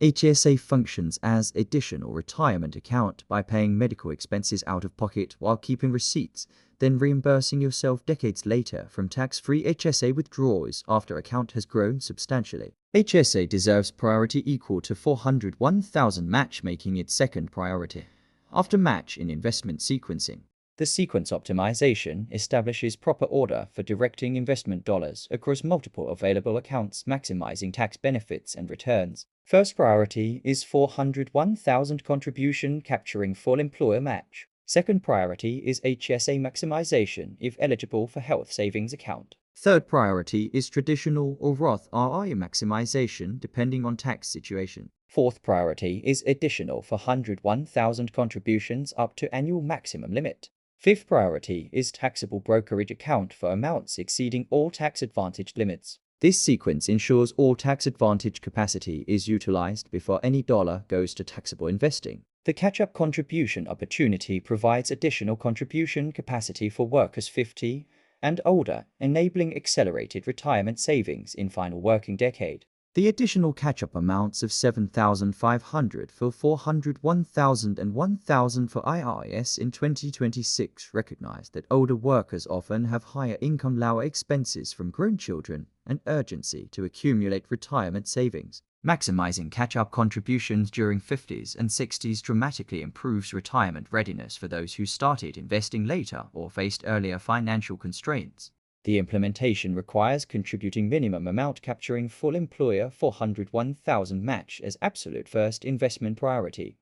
HSA functions as additional retirement account by paying medical expenses out of pocket while keeping receipts, then reimbursing yourself decades later from tax-free HSA withdrawals after account has grown substantially. HSA deserves priority equal to 401,000 match, making it second priority after match in investment sequencing. The sequence optimization establishes proper order for directing investment dollars across multiple available accounts, maximizing tax benefits and returns. First priority is 401,000 contribution, capturing full employer match. Second priority is HSA maximization if eligible for health savings account. Third priority is traditional or Roth IRA maximization depending on tax situation. Fourth priority is additional for 101,000 contributions up to annual maximum limit. Fifth priority is taxable brokerage account for amounts exceeding all tax advantage limits. This sequence ensures all tax advantage capacity is utilized before any dollar goes to taxable investing. The catch-up contribution opportunity provides additional contribution capacity for workers 50 and older, enabling accelerated retirement savings in final working decade. The additional catch-up amounts of $7,500 for 401,000 and 1,000 for IRS in 2026 recognize that older workers often have higher income, lower expenses from grown children, and urgency to accumulate retirement savings. Maximizing catch-up contributions during 50s and 60s dramatically improves retirement readiness for those who started investing later or faced earlier financial constraints. The implementation requires contributing minimum amount capturing full employer 401,000 match as absolute first investment priority,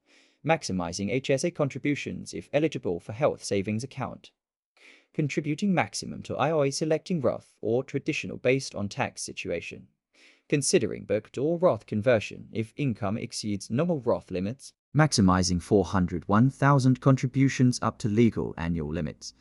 maximizing HSA contributions if eligible for health savings account, contributing maximum to IRA selecting Roth or traditional based on tax situation, considering booked or Roth conversion if income exceeds normal Roth limits, maximizing 401,000 contributions up to legal annual limits,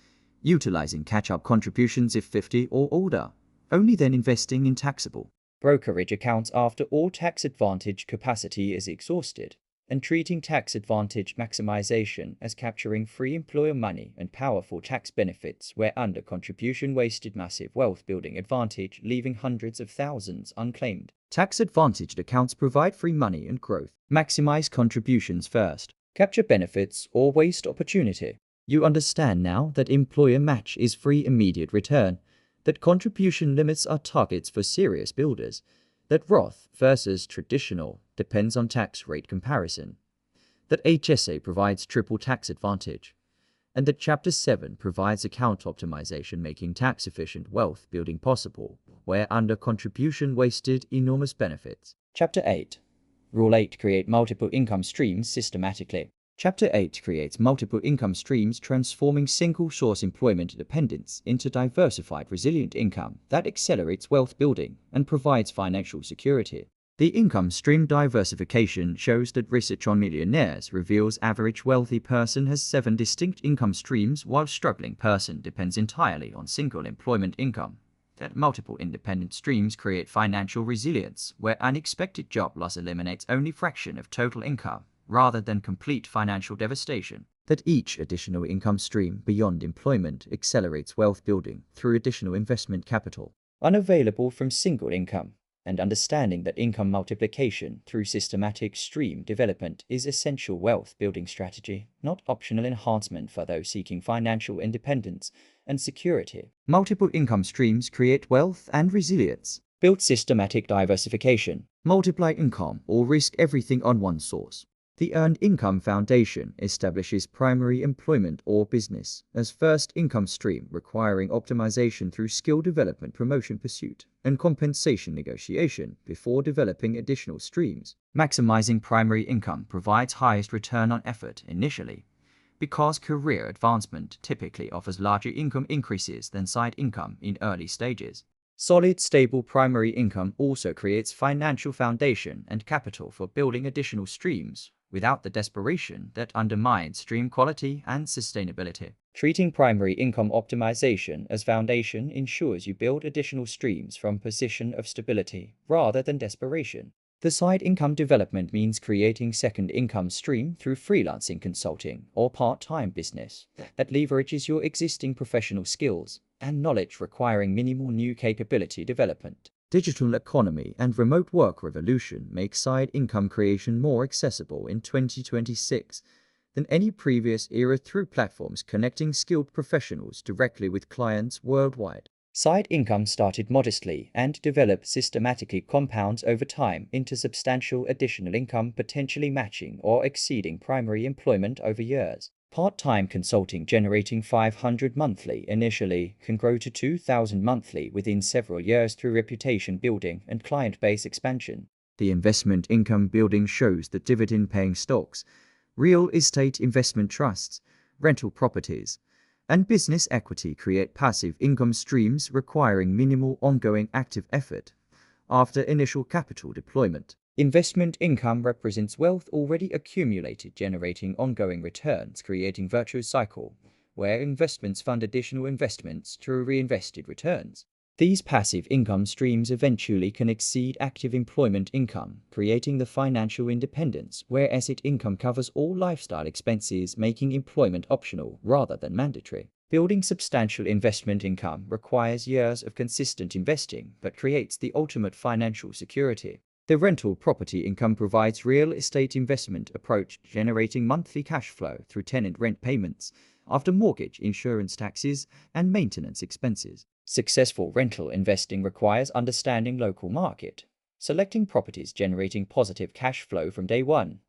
utilizing catch-up contributions if 50 or older, only then investing in taxable brokerage accounts after all tax advantage capacity is exhausted, and treating tax advantage maximization as capturing free employer money and powerful tax benefits where under contribution wasted massive wealth building advantage leaving hundreds of thousands unclaimed. Tax advantaged accounts provide free money and growth. Maximize contributions first. Capture benefits or waste opportunity. You understand now that employer match is free immediate return, that contribution limits are targets for serious builders, that Roth versus traditional depends on tax rate comparison, that HSA provides triple tax advantage, and that Chapter 7 provides account optimization making tax-efficient wealth building possible, where under contribution wasted enormous benefits. Chapter 8. Rule 8. Create multiple income streams systematically. Chapter 8 creates multiple income streams transforming single-source employment dependence into diversified resilient income that accelerates wealth building and provides financial security. The income stream diversification shows that research on millionaires reveals average wealthy person has 7 distinct income streams while struggling person depends entirely on single employment income. That multiple independent streams create financial resilience where unexpected job loss eliminates only fraction of total income, rather than complete financial devastation. That each additional income stream beyond employment accelerates wealth building through additional investment capital, unavailable from single income, and understanding that income multiplication through systematic stream development is essential wealth building strategy, not optional enhancement for those seeking financial independence and security. Multiple income streams create wealth and resilience. Build systematic diversification. Multiply income or risk everything on one source. The Earned Income Foundation establishes primary employment or business as first income stream requiring optimization through skill development, promotion pursuit, and compensation negotiation before developing additional streams. Maximizing primary income provides highest return on effort initially, because career advancement typically offers larger income increases than side income in early stages. Solid, stable primary income also creates financial foundation and capital for building additional streams, without the desperation that undermines stream quality and sustainability. Treating primary income optimization as foundation ensures you build additional streams from position of stability rather than desperation. The side income development means creating second income stream through freelancing consulting or part-time business that leverages your existing professional skills and knowledge requiring minimal new capability development. Digital economy and remote work revolution make side income creation more accessible in 2026 than any previous era through platforms connecting skilled professionals directly with clients worldwide. Side income started modestly and developed systematically compounds over time into substantial additional income potentially matching or exceeding primary employment over years. Part-time consulting generating $500 monthly initially can grow to $2,000 monthly within several years through reputation building and client base expansion. The investment income building shows that dividend-paying stocks, real estate investment trusts, rental properties, and business equity create passive income streams requiring minimal ongoing active effort after initial capital deployment. Investment income represents wealth already accumulated, generating ongoing returns, creating virtuous cycle, where investments fund additional investments through reinvested returns. These passive income streams eventually can exceed active employment income, creating the financial independence where asset income covers all lifestyle expenses, making employment optional rather than mandatory. Building substantial investment income requires years of consistent investing, but creates the ultimate financial security. The rental property income provides real estate investment approach, generating monthly cash flow through tenant rent payments, after mortgage, insurance taxes, and maintenance expenses. Successful rental investing requires understanding local market, selecting properties generating positive cash flow from day one,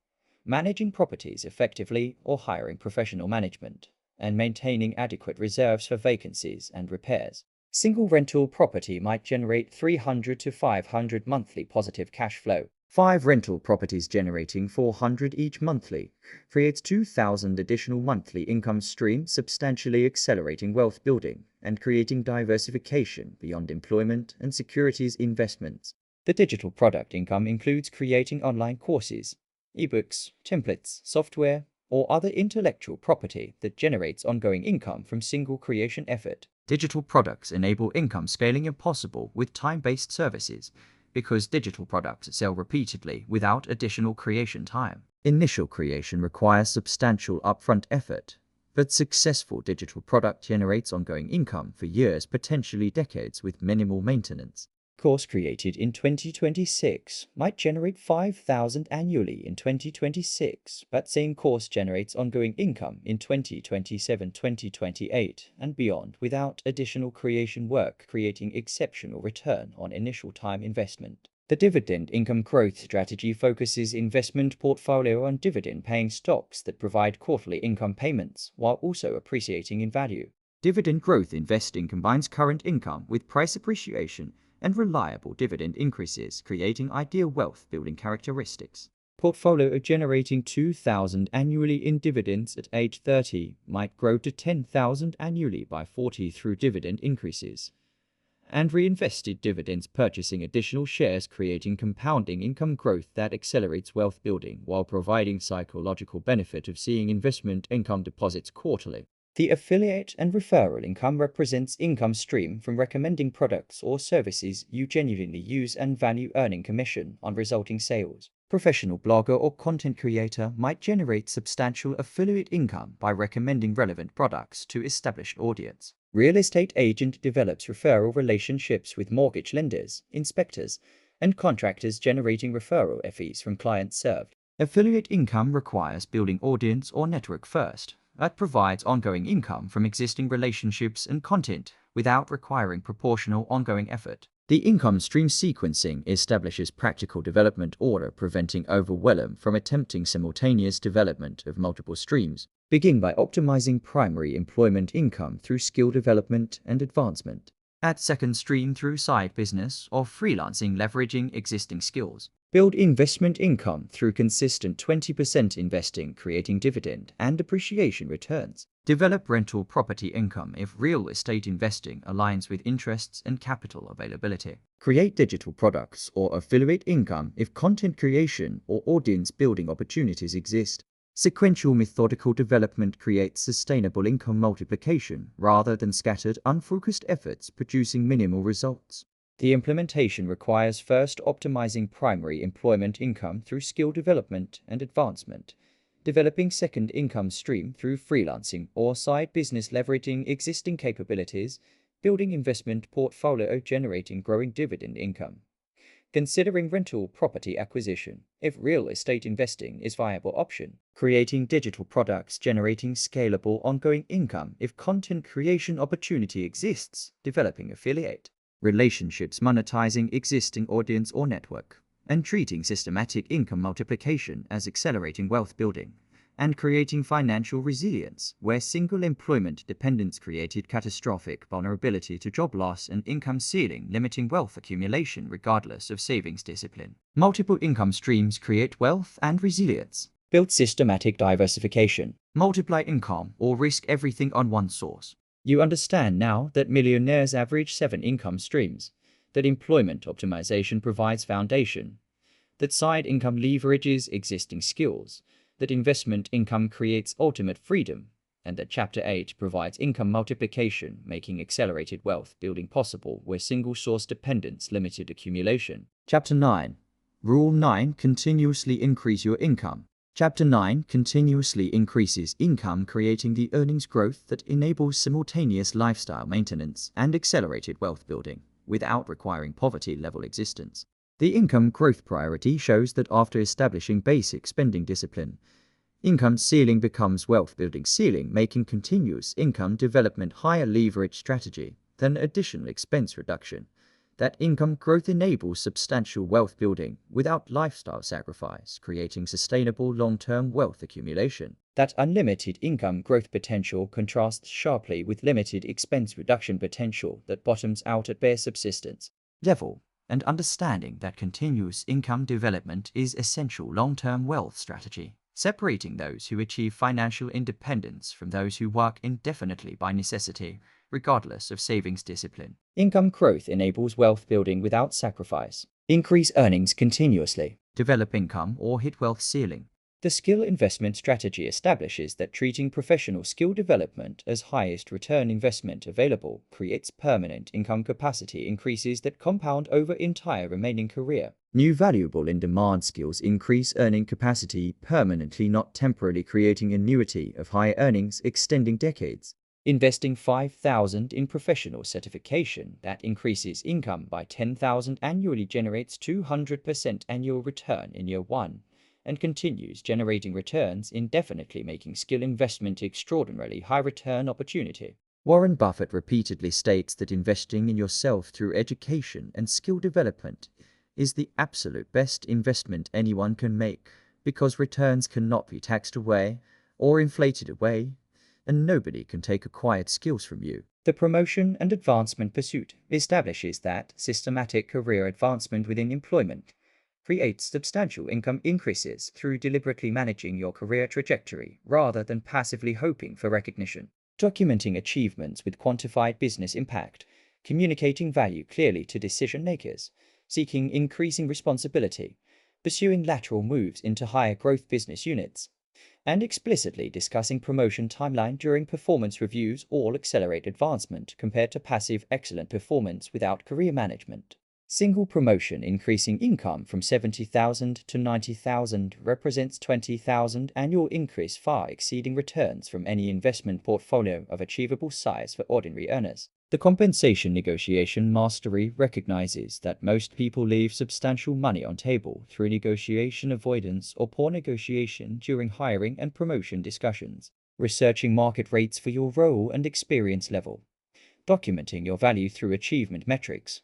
managing properties effectively or hiring professional management, and maintaining adequate reserves for vacancies and repairs. Single rental property might generate 300 to 500 monthly positive cash flow. 5 rental properties generating 400 each monthly creates 2,000 additional monthly income streams, substantially accelerating wealth building and creating diversification beyond employment and securities investments. The digital product income includes creating online courses, ebooks, templates, software, or other intellectual property that generates ongoing income from single creation effort. Digital products enable income scaling impossible with time-based services, because digital products sell repeatedly without additional creation time. Initial creation requires substantial upfront effort, but successful digital product generates ongoing income for years, potentially decades, with minimal maintenance. Course created in 2026 might generate 5,000 annually in 2026, but same course generates ongoing income in 2027, 2028, and beyond without additional creation work, creating exceptional return on initial time investment. The dividend income growth strategy focuses investment portfolio on dividend-paying stocks that provide quarterly income payments while also appreciating in value. Dividend growth investing combines current income with price appreciation and reliable dividend increases, creating ideal wealth-building characteristics. Portfolio generating 2,000 annually in dividends at age 30 might grow to 10,000 annually by 40 through dividend increases, and reinvested dividends purchasing additional shares, creating compounding income growth that accelerates wealth building while providing psychological benefit of seeing investment income deposits quarterly. The affiliate and referral income represents income stream from recommending products or services you genuinely use and value, earning commission on resulting sales. Professional blogger or content creator might generate substantial affiliate income by recommending relevant products to established audience. Real estate agent develops referral relationships with mortgage lenders, inspectors, and contractors, generating referral fees from clients served. Affiliate income requires building audience or network first. That provides ongoing income from existing relationships and content without requiring proportional ongoing effort. The income stream sequencing establishes practical development order, preventing overwhelm from attempting simultaneous development of multiple streams. Begin by optimizing primary employment income through skill development and advancement. Add second stream through side business or freelancing, leveraging existing skills. Build investment income through consistent 20% investing, creating dividend and appreciation returns. Develop rental property income if real estate investing aligns with interests and capital availability. Create digital products or affiliate income if content creation or audience building opportunities exist. Sequential methodical development creates sustainable income multiplication rather than scattered, unfocused efforts producing minimal results. The implementation requires first optimizing primary employment income through skill development and advancement, developing second income stream through freelancing or side business, leveraging existing capabilities, building investment portfolio, generating growing dividend income. Considering rental property acquisition if real estate investing is viable option. Creating digital products, generating scalable ongoing income if content creation opportunity exists, developing affiliate relationships, monetizing existing audience or network, and treating systematic income multiplication as accelerating wealth building, and creating financial resilience where single employment dependence created catastrophic vulnerability to job loss and income ceiling, limiting wealth accumulation regardless of savings discipline. Multiple income streams create wealth and resilience. Build systematic diversification. Multiply income or risk everything on one source. You understand now that millionaires average 7 income streams, that employment optimization provides foundation, that side income leverages existing skills, that investment income creates ultimate freedom, and that Chapter 8 provides income multiplication, making accelerated wealth building possible where single-source dependence limited accumulation. Chapter 9. Rule 9. Continuously increase your income. Chapter 9 continuously increases income, creating the earnings growth that enables simultaneous lifestyle maintenance and accelerated wealth building without requiring poverty-level existence. The income growth priority shows that after establishing basic spending discipline, income ceiling becomes wealth building ceiling, making continuous income development higher leverage strategy than additional expense reduction. That income growth enables substantial wealth building without lifestyle sacrifice, creating sustainable long-term wealth accumulation. That unlimited income growth potential contrasts sharply with limited expense reduction potential that bottoms out at bare subsistence level. And understanding that continuous income development is essential long-term wealth strategy, separating those who achieve financial independence from those who work indefinitely by necessity, regardless of savings discipline. Income growth enables wealth building without sacrifice. Increase earnings continuously. Develop income or hit wealth ceiling. The skill investment strategy establishes that treating professional skill development as highest return investment available creates permanent income capacity increases that compound over entire remaining career. New valuable in-demand skills increase earning capacity permanently, not temporarily, creating annuity of high earnings extending decades. Investing $5,000 in professional certification that increases income by $10,000 annually generates 200% annual return in year 1. And continues generating returns indefinitely, making skill investment extraordinarily high return opportunity. Warren Buffett repeatedly states that investing in yourself through education and skill development is the absolute best investment anyone can make, because returns cannot be taxed away or inflated away, and nobody can take acquired skills from you. The promotion and advancement pursuit establishes that systematic career advancement within employment creates substantial income increases through deliberately managing your career trajectory rather than passively hoping for recognition. Documenting achievements with quantified business impact, communicating value clearly to decision makers, seeking increasing responsibility, pursuing lateral moves into higher growth business units, and explicitly discussing promotion timeline during performance reviews all accelerate advancement compared to passive excellent performance without career management. Single promotion increasing income from $70,000 to $90,000 represents $20,000 annual increase, far exceeding returns from any investment portfolio of achievable size for ordinary earners. The compensation negotiation mastery recognizes that most people leave substantial money on table through negotiation avoidance or poor negotiation during hiring and promotion discussions. Researching market rates for your role and experience level. Documenting your value through achievement metrics.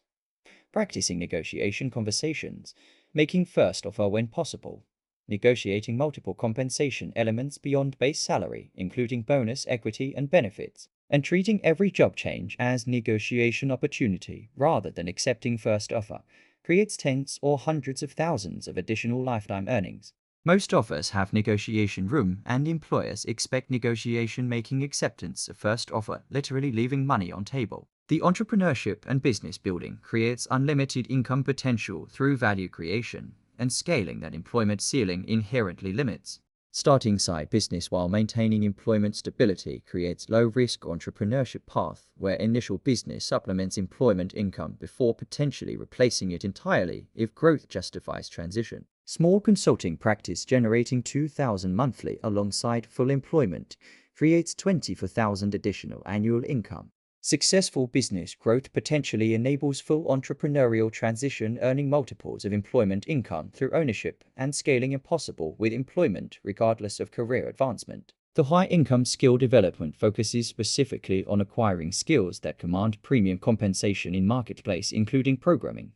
Practicing negotiation conversations, making first offer when possible, negotiating multiple compensation elements beyond base salary, including bonus, equity, and benefits, and treating every job change as negotiation opportunity rather than accepting first offer, creates tens or hundreds of thousands of additional lifetime earnings. Most offers have negotiation room, and employers expect negotiation, making acceptance of first offer literally leaving money on table. The entrepreneurship and business building creates unlimited income potential through value creation and scaling that employment ceiling inherently limits. Starting side business while maintaining employment stability creates low-risk entrepreneurship path where initial business supplements employment income before potentially replacing it entirely if growth justifies transition. Small consulting practice generating $2,000 monthly alongside full employment creates $24,000 additional annual income. Successful business growth potentially enables full entrepreneurial transition, earning multiples of employment income through ownership and scaling impossible with employment regardless of career advancement. The high-income skill development focuses specifically on acquiring skills that command premium compensation in marketplace, including programming,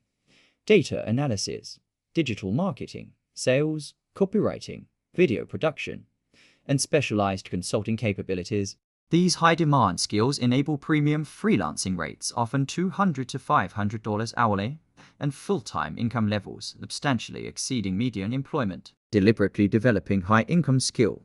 data analysis, digital marketing, sales, copywriting, video production, and specialized consulting capabilities. These high-demand skills enable premium freelancing rates, often $200 to $500 hourly, and full-time income levels substantially exceeding median employment. Deliberately developing high-income skill,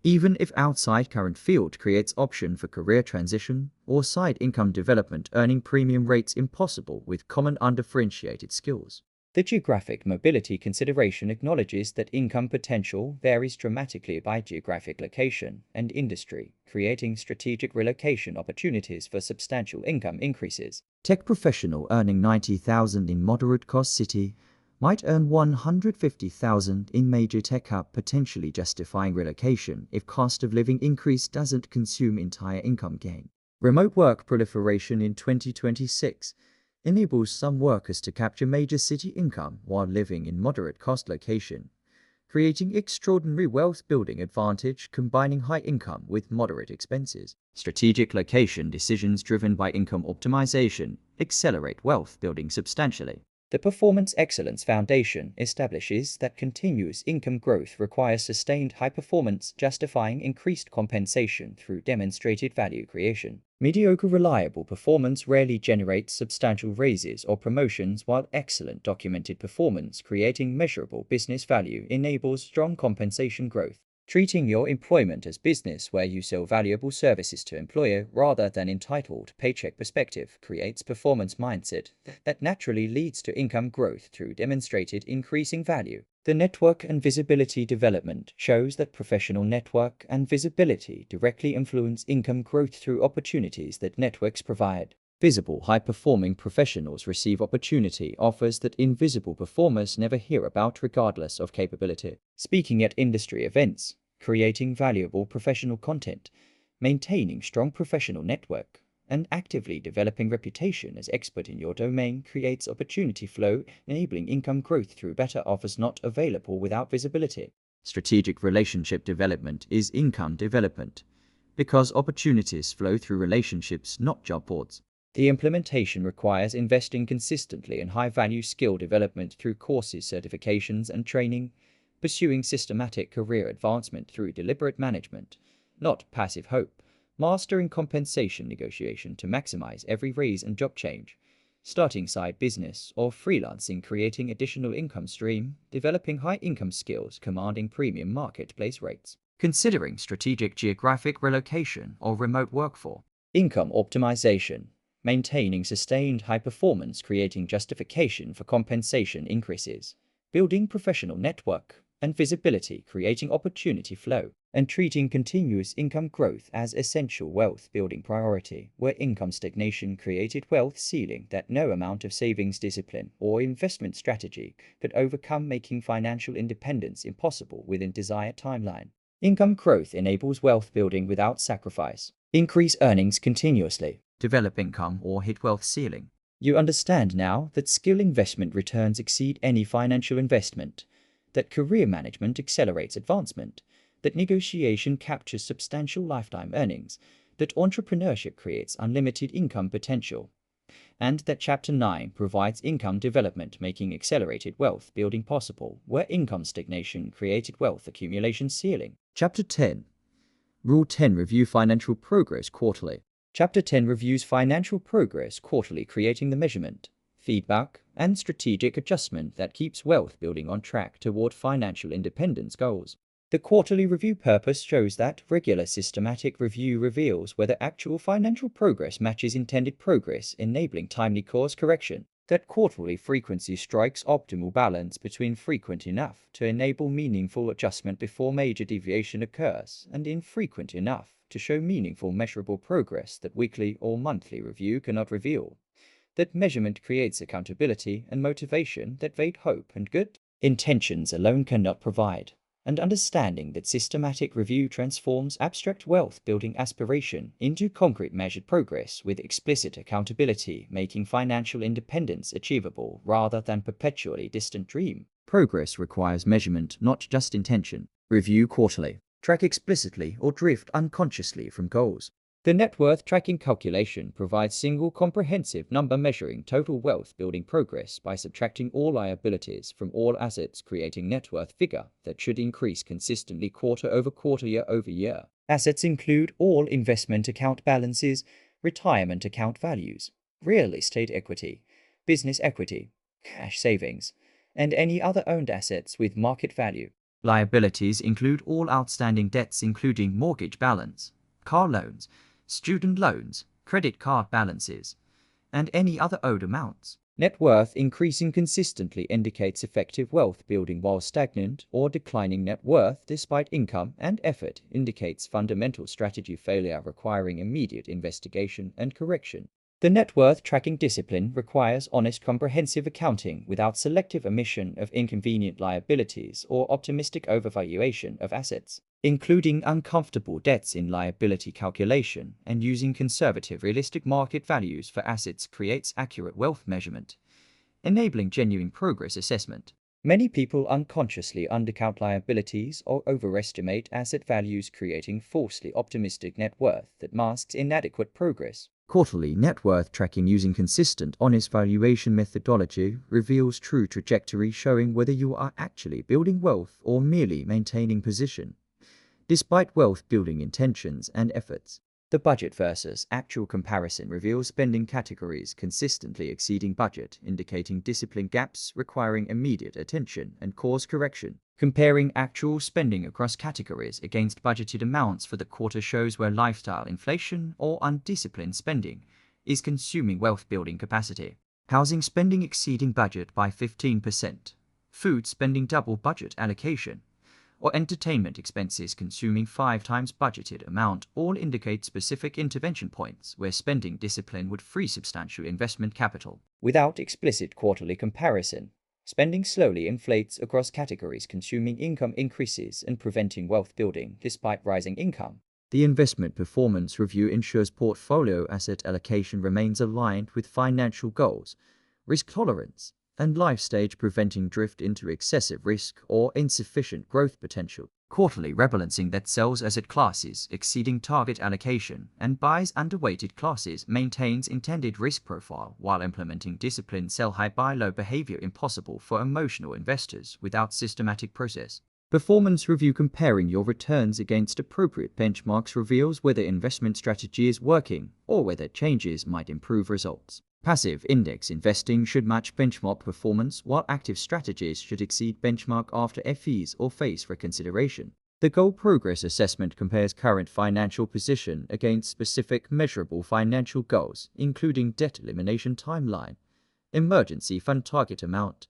even if outside current field, creates option for career transition or side income development, earning premium rates impossible with common undifferentiated skills. The geographic mobility consideration acknowledges that income potential varies dramatically by geographic location and industry, creating strategic relocation opportunities for substantial income increases. Tech professional earning $90,000 in moderate-cost city might earn $150,000 in major tech hub, potentially justifying relocation if cost of living increase doesn't consume entire income gain. Remote work proliferation in 2026 enables some workers to capture major city income while living in moderate-cost location, creating extraordinary wealth-building advantage combining high income with moderate expenses. Strategic location decisions driven by income optimization accelerate wealth building substantially. The Performance Excellence Foundation establishes that continuous income growth requires sustained high performance, justifying increased compensation through demonstrated value creation. Mediocre reliable performance rarely generates substantial raises or promotions, while excellent documented performance, creating measurable business value, enables strong compensation growth. Treating your employment as business where you sell valuable services to employer rather than entitled paycheck perspective creates performance mindset that naturally leads to income growth through demonstrated increasing value. The network and visibility development shows that professional network and visibility directly influence income growth through opportunities that networks provide. Visible, high-performing professionals receive opportunity offers that invisible performers never hear about regardless of capability. Speaking at industry events, creating valuable professional content, maintaining strong professional network, and actively developing reputation as expert in your domain creates opportunity flow, enabling income growth through better offers not available without visibility. Strategic relationship development is income development because opportunities flow through relationships, not job boards. The implementation requires investing consistently in high-value skill development through courses, certifications, and training, pursuing systematic career advancement through deliberate management, not passive hope, mastering compensation negotiation to maximize every raise and job change, starting side business or freelancing, creating additional income stream, developing high-income skills, commanding premium marketplace rates, considering strategic geographic relocation or remote work for income optimization. Maintaining sustained high performance, creating justification for compensation increases, building professional network and visibility, creating opportunity flow, and treating continuous income growth as essential wealth building priority, where income stagnation created wealth ceiling that no amount of savings discipline or investment strategy could overcome, making financial independence impossible within desired timeline. Income growth enables wealth building without sacrifice. Increase earnings continuously. Develop income or hit wealth ceiling. You understand now that skill investment returns exceed any financial investment, that career management accelerates advancement, that negotiation captures substantial lifetime earnings, that entrepreneurship creates unlimited income potential, and that Chapter 9 provides income development, making accelerated wealth building possible, where income stagnation created wealth accumulation ceiling. Chapter 10. Rule 10. Review financial progress quarterly. Chapter 10 reviews financial progress quarterly, creating the measurement, feedback, and strategic adjustment that keeps wealth building on track toward financial independence goals. The quarterly review purpose shows that regular systematic review reveals whether actual financial progress matches intended progress, enabling timely course correction. That quarterly frequency strikes optimal balance between frequent enough to enable meaningful adjustment before major deviation occurs, and infrequent enough to show meaningful measurable progress that weekly or monthly review cannot reveal. That measurement creates accountability and motivation that vague hope and good intentions alone cannot provide. And understanding that systematic review transforms abstract wealth-building aspiration into concrete measured progress with explicit accountability, making financial independence achievable rather than perpetually distant dream. Progress requires measurement, not just intention. Review quarterly. Track explicitly or drift unconsciously from goals. The net worth tracking calculation provides single comprehensive number measuring total wealth building progress by subtracting all liabilities from all assets, creating net worth figure that should increase consistently quarter over quarter, year over year. Assets include all investment account balances, retirement account values, real estate equity, business equity, cash savings, and any other owned assets with market value. Liabilities include all outstanding debts including mortgage balance, car loans, student loans, credit card balances, and any other owed amounts. Net worth increasing consistently indicates effective wealth building, while stagnant or declining net worth despite income and effort indicates fundamental strategy failure requiring immediate investigation and correction. The net worth tracking discipline requires honest, comprehensive accounting without selective omission of inconvenient liabilities or optimistic overvaluation of assets, including uncomfortable debts in liability calculation, and using conservative, realistic market values for assets creates accurate wealth measurement, enabling genuine progress assessment. Many people unconsciously undercount liabilities or overestimate asset values, creating falsely optimistic net worth that masks inadequate progress. Quarterly net worth tracking using consistent, honest valuation methodology reveals true trajectory, showing whether you are actually building wealth or merely maintaining position, despite wealth building intentions and efforts. The budget versus actual comparison reveals spending categories consistently exceeding budget, indicating discipline gaps requiring immediate attention and course correction. Comparing actual spending across categories against budgeted amounts for the quarter shows where lifestyle inflation or undisciplined spending is consuming wealth building capacity. Housing spending exceeding budget by 15%, food spending double budget allocation, or entertainment expenses consuming 5 times budgeted amount all indicate specific intervention points where spending discipline would free substantial investment capital. Without explicit quarterly comparison, spending slowly inflates across categories, consuming income increases and preventing wealth building despite rising income. The investment performance review ensures portfolio asset allocation remains aligned with financial goals, risk tolerance, and life stage, preventing drift into excessive risk or insufficient growth potential. Quarterly rebalancing that sells asset classes exceeding target allocation and buys underweighted classes maintains intended risk profile while implementing disciplined sell high buy low behavior impossible for emotional investors without systematic process. Performance review comparing your returns against appropriate benchmarks reveals whether investment strategy is working or whether changes might improve results. Passive index investing should match benchmark performance, while active strategies should exceed benchmark after FEs or face reconsideration. The goal progress assessment compares current financial position against specific measurable financial goals, including debt elimination timeline, emergency fund target amount,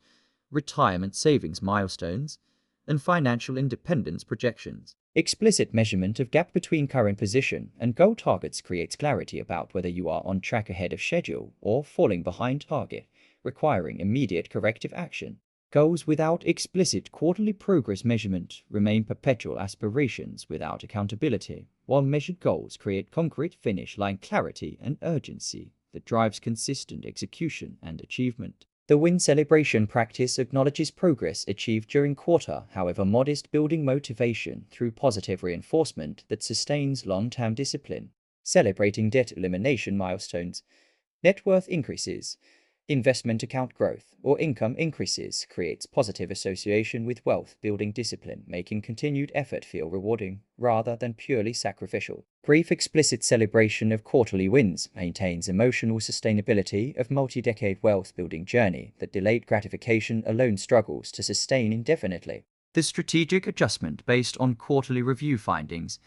retirement savings milestones, and financial independence projections. Explicit measurement of gap between current position and goal targets creates clarity about whether you are on track ahead of schedule or falling behind target, requiring immediate corrective action. Goals without explicit quarterly progress measurement remain perpetual aspirations without accountability, while measured goals create concrete finish line clarity and urgency that drives consistent execution and achievement. The win celebration practice acknowledges progress achieved during quarter, however modest, building motivation through positive reinforcement that sustains long-term discipline. Celebrating debt elimination milestones, net worth increases, investment account growth, or income increases creates positive association with wealth building discipline, making continued effort feel rewarding rather than purely sacrificial. Brief explicit celebration of quarterly wins maintains emotional sustainability of multi-decade wealth building journey that delayed gratification alone struggles to sustain indefinitely. The strategic adjustment based on quarterly review findings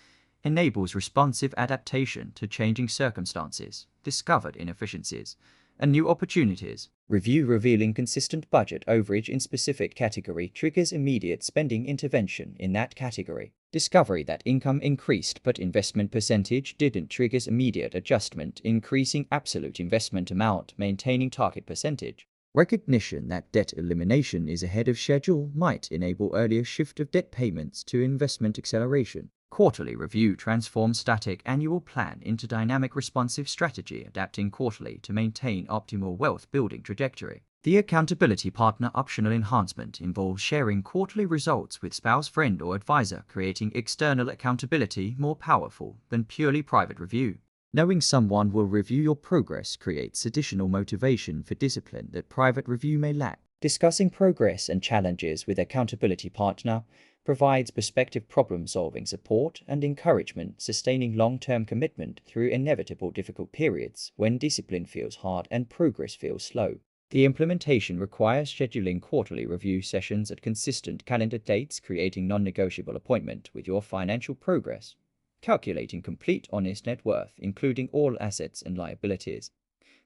enables responsive adaptation to changing circumstances, discovered inefficiencies, and new opportunities. Review revealing consistent budget overage in specific category triggers immediate spending intervention in that category. Discovery that income increased but investment percentage didn't triggers immediate adjustment, increasing absolute investment amount, maintaining target percentage. Recognition that debt elimination is ahead of schedule might enable earlier shift of debt payments to investment acceleration. Quarterly review transforms static annual plan into dynamic responsive strategy, adapting quarterly to maintain optimal wealth building trajectory. The accountability partner optional enhancement involves sharing quarterly results with spouse, friend, or advisor, creating external accountability more powerful than purely private review. Knowing someone will review your progress creates additional motivation for discipline that private review may lack. Discussing progress and challenges with accountability partner provides perspective, problem-solving support, and encouragement, sustaining long-term commitment through inevitable difficult periods when discipline feels hard and progress feels slow. The implementation requires scheduling quarterly review sessions at consistent calendar dates, creating non-negotiable appointment with your financial progress, calculating complete honest net worth, including all assets and liabilities,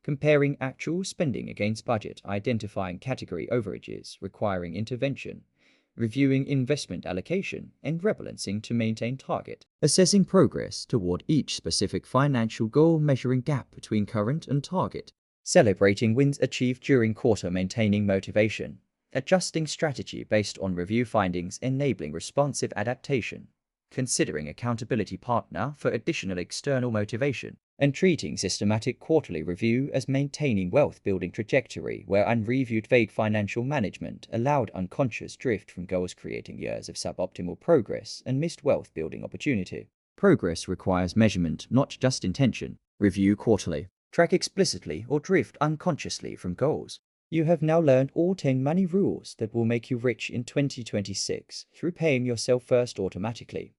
comparing actual spending against budget, identifying category overages requiring intervention, reviewing investment allocation, and rebalancing to maintain target, assessing progress toward each specific financial goal, measuring gap between current and target, celebrating wins achieved during quarter, maintaining motivation, adjusting strategy based on review findings, enabling responsive adaptation, considering accountability partner for additional external motivation, and treating systematic quarterly review as maintaining wealth building trajectory where unreviewed vague financial management allowed unconscious drift from goals, creating years of suboptimal progress and missed wealth building opportunity. Progress requires measurement, not just intention. Review quarterly, track explicitly or drift unconsciously from goals. You have now learned all 10 money rules that will make you rich in 2026 through paying yourself first automatically,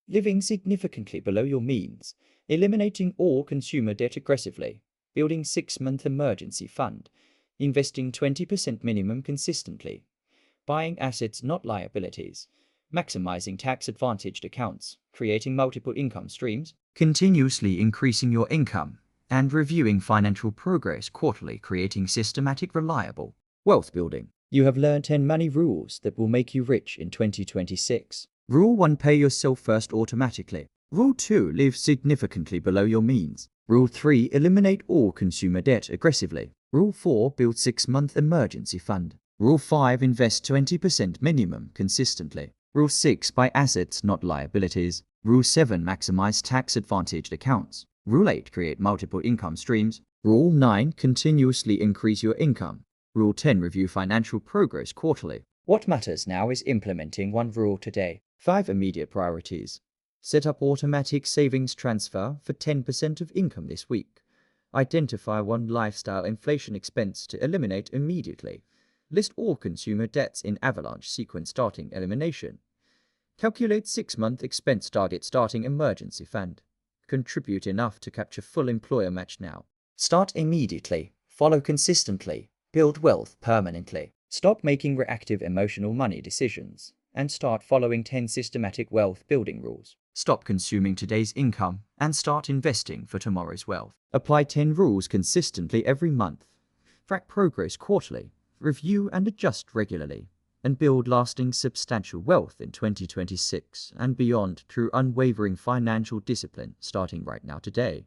living significantly below your means, eliminating all consumer debt aggressively, building 6-month emergency fund, investing 20% minimum consistently, buying assets not liabilities, maximizing tax-advantaged accounts, creating multiple income streams, continuously increasing your income, and reviewing financial progress quarterly, creating systematic, reliable wealth building. You have learned 10 money rules that will make you rich in 2026. Rule 1. Pay yourself first automatically. Rule 2. Live significantly below your means. Rule 3. Eliminate all consumer debt aggressively. Rule 4. Build 6-month emergency fund. Rule 5. Invest 20% minimum consistently. Rule 6. Buy assets, not liabilities. Rule 7. Maximize tax-advantaged accounts. Rule 8. Create multiple income streams. Rule 9. Continuously increase your income. Rule 10. Review financial progress quarterly. What matters now is implementing one rule today. 5 immediate priorities. Set up automatic savings transfer for 10% of income this week. Identify one lifestyle inflation expense to eliminate immediately. List all consumer debts in avalanche sequence starting elimination. Calculate 6-month expense target starting emergency fund. Contribute enough to capture full employer match now. Start immediately. Follow consistently. Build wealth permanently. Stop making reactive emotional money decisions and start following 10 systematic wealth building rules. Stop consuming today's income and start investing for tomorrow's wealth. Apply 10 rules consistently every month. Track progress quarterly. Review and adjust regularly. And build lasting substantial wealth in 2026 and beyond through unwavering financial discipline starting right now today.